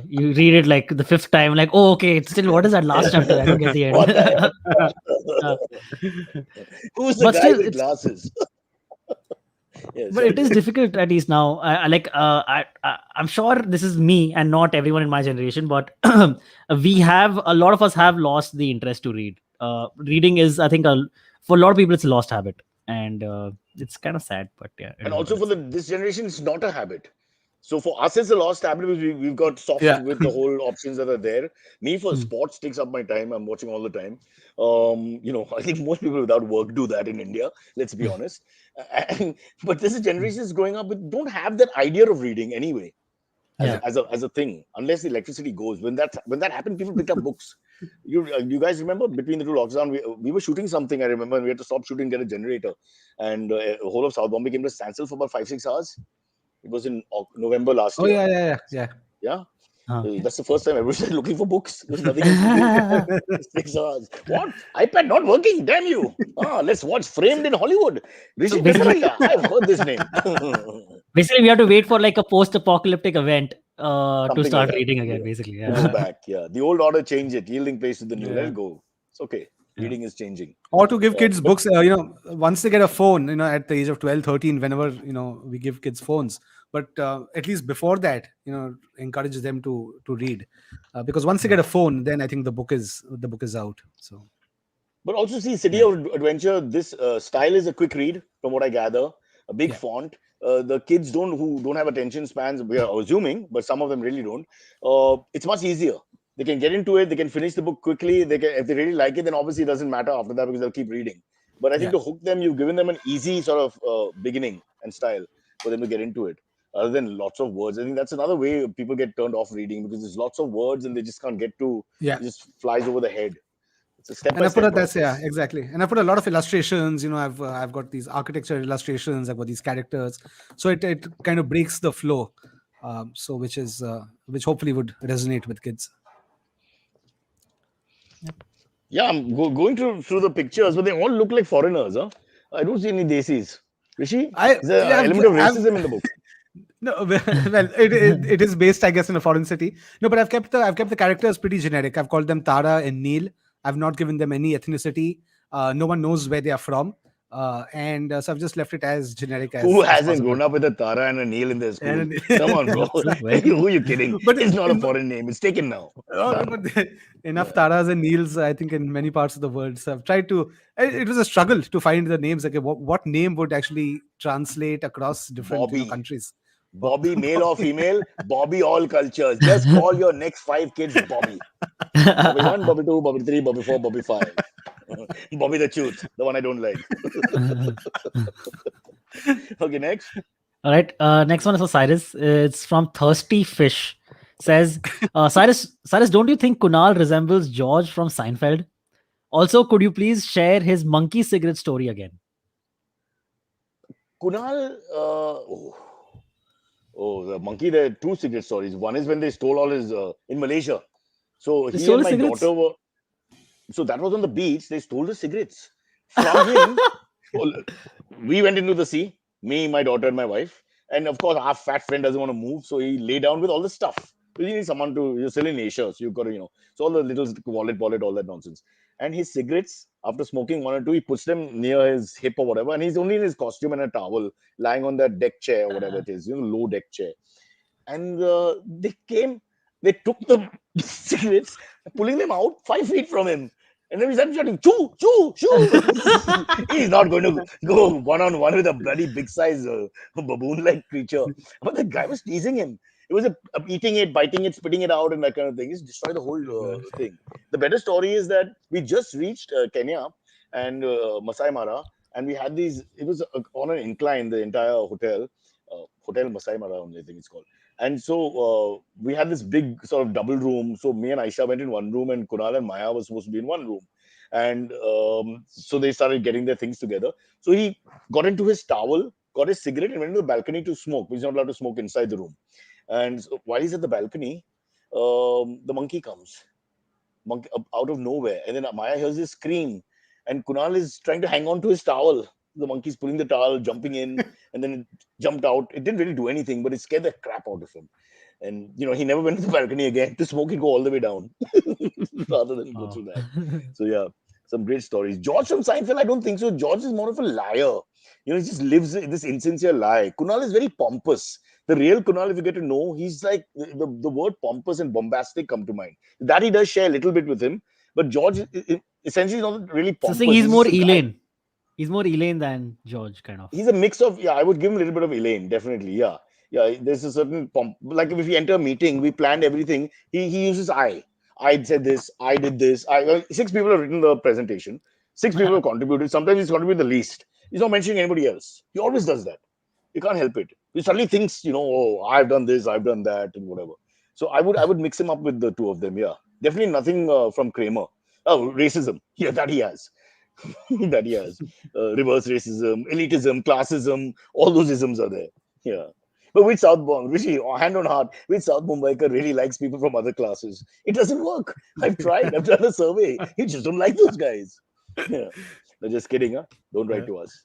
You read it like the fifth time. Like oh, okay. It's still what is that last chapter? I don't get the end. What the hell? Uh, Who's the but guy still, with it's glasses? Yeah, but it sorry. is difficult at least now. I'm sure this is me and not everyone in my generation, but we have a lot of us have lost the interest to read. Reading is, I think, for a lot of people, it's a lost habit, and it's kind of sad. But yeah, it And is what also it for is. this generation, it's not a habit. So for us, it's a lost habit because we've got soft Yeah. with the whole options that are there. Me for Hmm. sports takes up my time. I'm watching all the time. I think most people without work do that in India. Let's be honest. And, but this generation is growing up with don't have that idea of reading anyway as Yeah. Yeah. a, as a as a thing unless the electricity goes. When that happened, people picked up books. You guys remember between the two lockdown, we were shooting something. I remember and we had to stop shooting, get a generator, and the whole of South Bombay came to a standstill for about 5-6 hours. It was in November last Oh year. yeah. Yeah. Yeah. Yeah. Huh. That's the first time everybody started looking for books. There's nothing else to do. 6 hours. What? iPad not working? Damn you. Let's watch Framed in Hollywood. So Rishi basically, Piparaiya. I've heard this name. basically, we have to wait for like a post-apocalyptic event to Something like start that. reading again. Yeah. Basically, To go yeah. back. Yeah. The old order change it. Yielding place to the new. Let Yeah. it go. It's okay. Yeah. Reading is changing. Or to give kids But books, once they get a phone, at the age of 12, 13, whenever, we give kids phones. But at least before that, encourage them to read. Because once they Yeah. get a phone, then I think the book is out. So, also see City yeah. of Adventure. This style is a quick read, from what I gather. A big Yeah. font. The kids who don't have attention spans. We are assuming, but some of them really don't. It's much easier. They can get into it. They can finish the book quickly. They can, if they really like it, then obviously it doesn't matter after that because they'll keep reading. But I think Yeah. to hook them, you've given them an easy sort of beginning and style for them to get into it. Other than lots of words, I think that's another way people get turned off reading because there's lots of words and they just can't get to. Yeah. It just flies over the head. It's a step And by I put step a that's yeah, process. exactly. And I put a lot of illustrations. I've got these architecture illustrations. I've got these characters. So it kind of breaks the flow. So which hopefully would resonate with kids. Yeah, I'm going through the pictures, but they all look like foreigners, huh? I don't see any desis. Rishi, I is there yeah, an element of I've racism in the book? no, well, it is based, I guess, in a foreign city. No, but I've kept the characters pretty generic. I've called them Tara and Neil. I've not given them any ethnicity. No one knows where they are from, and so I've just left it as generic Who as hasn't possible. grown up with a Tara and a Neil in their school? And Come on, bro. Yeah, true. Very true. Who are you kidding? but It's not a in, foreign name. It's taken now. oh, no, Done. but enough Yeah. Taras and Neils, I think, in many parts of the world. So I've tried to. It was a struggle to find the names. Like, what name would actually translate across different, Bobby. countries? Bobby, male or female? Bobby, all cultures. Just call your next 5 kids Bobby. Bobby 1, Bobby 2, Bobby 3, Bobby 4, Bobby 5. Bobby the Truth, the one I don't like. Okay, next. All right. Next one is for Cyrus. It's from Thirsty Fish. Says, Cyrus, don't you think Kunal resembles George from Seinfeld? Also, could you please share his monkey cigarette story again? Kunal, the monkey, there are two cigarette stories. One is when they stole all his, in Malaysia. So They he stole and his my cigarettes? daughter were, so that was on the beach. They stole the cigarettes from him. Well, we went into the sea, me, my daughter, and my wife. And of course, our fat friend doesn't want to move. So he lay down with all the stuff. You need someone to, you're still in Asia. So you've got to, so all the little wallet, all that nonsense. And his cigarettes, after smoking one or two, he puts them near his hip or whatever. And he's only in his costume and a towel lying on that deck chair or whatever it is, low deck chair. and they came, they took the cigarettes, pulling them out 5 feet from him. And then we started shouting, choo, choo, choo. He's not going to go one on one with a bloody big size baboon like creature. But the guy was teasing him. It was eating it, biting it, spitting it out, and that kind of thing. He's destroyed the whole thing. The better story is that we just reached Kenya and Masai Mara, and we had these, it was on an incline, the entire hotel, Hotel Masai Mara, only I think it's called. And so we had this big sort of double room. So me and Aisha went in one room, and Kunal and Maya was supposed to be in one room. And so they started getting their things together. So he got into his towel, got his cigarette, and went to the balcony to smoke. He's not allowed to smoke inside the room. And so while he's at the balcony, the monkey comes, monkey out of nowhere, and then Maya hears this scream, and Kunal is trying to hang on to his towel. The monkey's pulling the towel, jumping in, and then it jumped out. It didn't really do anything, but it scared the crap out of him. And he never went to the balcony again. To smoke, he'd go all the way down rather than go through that. So yeah, some great stories. George from Seinfeld, I don't think so. George is more of a liar. He just lives this insincere lie. Kunal is very pompous. The real Kunal, if you get to know, he's like the word pompous and bombastic come to mind. That he does share a little bit with him, but George essentially is not really So pompous. saying he's more just a guy. Elaine. He's more Elaine than George, kind of. He's a mix of, yeah, I would give him a little bit of Elaine, definitely. Yeah. Yeah. There's a certain pomp. Like if we enter a meeting, we planned everything. He uses I said this, I did this. Six people have written the presentation. Six people have contributed. Sometimes he's contributed the least. He's not mentioning anybody else. He always does that. You can't help it. He suddenly thinks, oh, I've done this, I've done that, and whatever. So I would mix him up with the two of them. Yeah. Definitely nothing from Kramer. Oh, racism. Yeah, that he has. That he has. Reverse racism, elitism, classism, all those isms are there. Yeah. But with South Bombay, Rishi, hand on heart, with South Mumbaikar really likes people from other classes. It doesn't work. I've tried. I've done a survey. You just don't like those guys. Yeah. No, just kidding, huh? Don't write to us.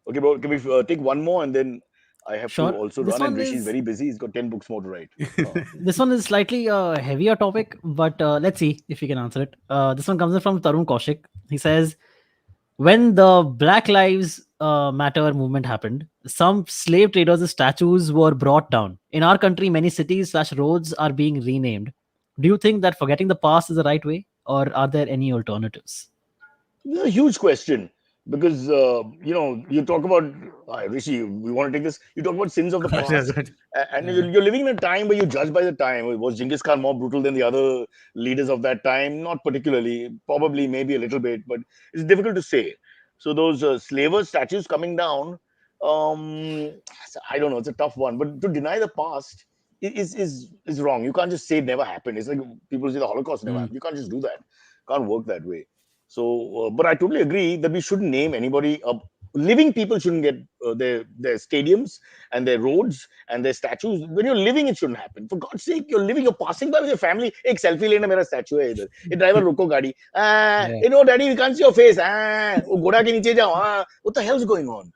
Okay, bro. Can we take one more, and then I have Sure. to also This run, and one Rishi's is- very busy. He's got 10 books more to write. This one is slightly a heavier topic, but let's see if you can answer it. This one comes in from Tarun Kaushik. He says, when the Black Lives Matter movement happened, some slave traders' statues were brought down. In our country, many cities/roads are being renamed. Do you think that forgetting the past is the right way, or are there any alternatives? This is a huge question because you talk about Rishi. We want to take this. You talk about sins of the past, and you're living in a time where you judge by the time. Was Genghis Khan more brutal than the other leaders of that time? Not particularly. Probably, maybe a little bit, but it's difficult to say. So those slaver statues coming down, I don't know. It's a tough one, but to deny the past is wrong. You can't just say it never happened. It's like people say the Holocaust never happened. You can't just do that. Can't work that way. So, but I totally agree that we shouldn't name anybody up. Living people shouldn't get their stadiums and their roads and their statues. When you're living, it shouldn't happen. For God's sake, you're living, you're passing by with your family. Ek selfie lena mera statue hai idhar. Hey driver, ruko gaadi. Hey no, daddy, we can't see your face. Oh, goda ke niche jao. What the hell's going on?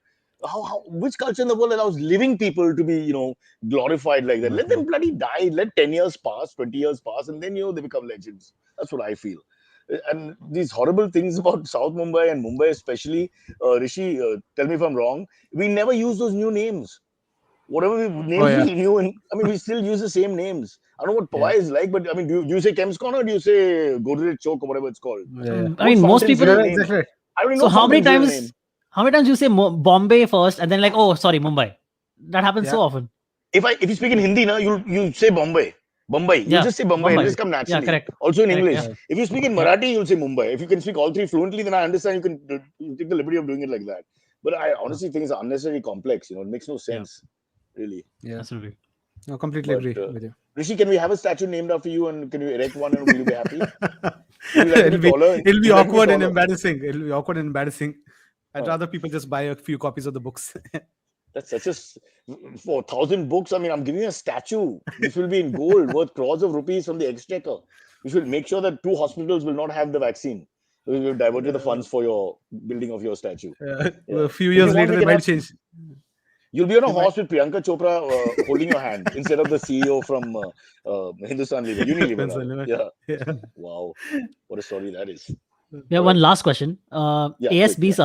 Which culture in the world allows living people to be, glorified like that? Let them bloody die. Let 10 years pass, 20 years pass, and then, they become legends. That's what I feel. And these horrible things about South Mumbai and Mumbai especially, Rishi, tell me if I'm wrong, we never use those new names. Whatever names we knew, and we still use the same names. I don't know what Powai is like, but do you say Kemscon or do you say Godrej Chowk or whatever it's called? Most people. I don't even know. So how many Fountain's real times? name. How many times you say Bombay first, and then like, oh, sorry, Mumbai? That happens so often. If you speak in Hindi, na, you say Bombay. You just say Bombay. It'll just come naturally. Yeah, correct. Also in English. Yeah. If you speak in Marathi, you'll say Mumbai. If you can speak all three fluently, then I understand you take the liberty of doing it like that. But I honestly think it's unnecessarily complex. It makes no sense, really. Yeah, absolutely. No, completely agree with you. Rishi, can we have a statue named after you, and can you erect one, and will you be happy? It'll be awkward and embarrassing. It'll be awkward and embarrassing. I'd rather people just buy a few copies of the books. That's such a for 1,000 books. I'm giving you a statue. This will be in gold, worth crores of rupees from the exchequer. We should make sure that 2 hospitals will not have the vaccine. We will divert the funds for your building of your statue. A few years later, they might change. You'll be on a horse with Priyanka Chopra holding your hand instead of the CEO from Hindustan Lever, Unilever. Yeah. Wow, what a story that is. We have one last question. AS Beats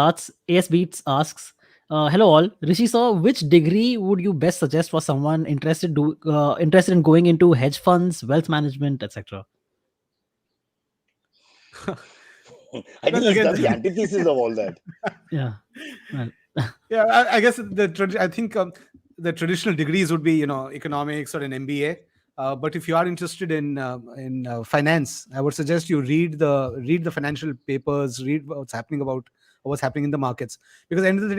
asks, Hello all, Rishi sir. Which degree would you best suggest for someone interested in going into hedge funds, wealth management, etc.? I think Well, he's again, done the antithesis of all that. Yeah. Well, yeah, I guess I think the traditional degrees would be, economics or an MBA. But if you are interested in finance, I would suggest you read the financial papers, read what's happening in the markets. Because end of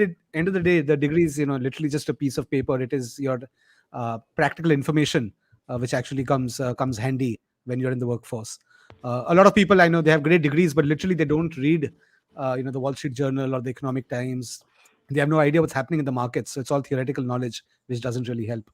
the day, the degree is, literally just a piece of paper. It is your practical information, which actually comes handy when you're in the workforce. A lot of people I know, they have great degrees, but literally they don't read, the Wall Street Journal or the Economic Times. They have no idea what's happening in the markets, so it's all theoretical knowledge, which doesn't really help.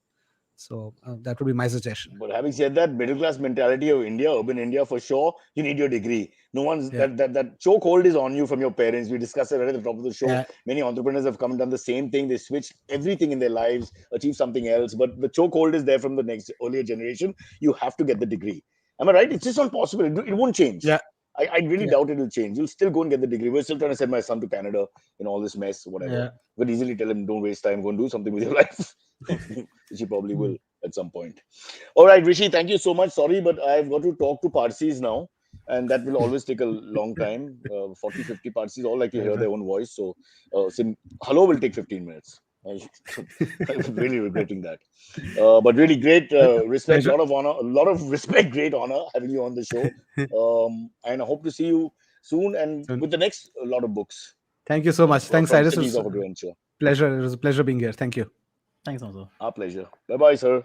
So that would be my suggestion. But having said that, middle class mentality of India, urban India, for sure, you need your degree. No one's Yeah, that chokehold is on you from your parents. We discussed it right at the top of the show. yeah, Many entrepreneurs have come and done the same thing. They switched everything in their lives, achieved something else. But the chokehold is there from the next earlier generation. You have to get the degree. Am I right? It's just not possible. It won't change. yeah, I really yeah, doubt it will change. You'll still go and get the degree. We're still trying to send my son to Canada in all this mess, whatever. yeah. We could easily tell him, don't waste time, go and do something with your life, which he probably will Mm. at some point. All right, Rishi, thank you so much. Sorry, but I've got to talk to Parsis now, and that will always take a long time. 40, 50 Parsis all like to Fair hear their enough. own voice. So, hello will take 15 minutes. I'm really regretting that. But really great respect, Pleasure. lot of honor, a lot of respect, great honor having you on the show. And I hope to see you soon and Soon. with the next lot of books Thank you so much. Thanks, from Cyrus. It Cities was of Adventure. pleasure. It was a pleasure being here. Thank you. thanks also. Our pleasure. Bye bye, sir.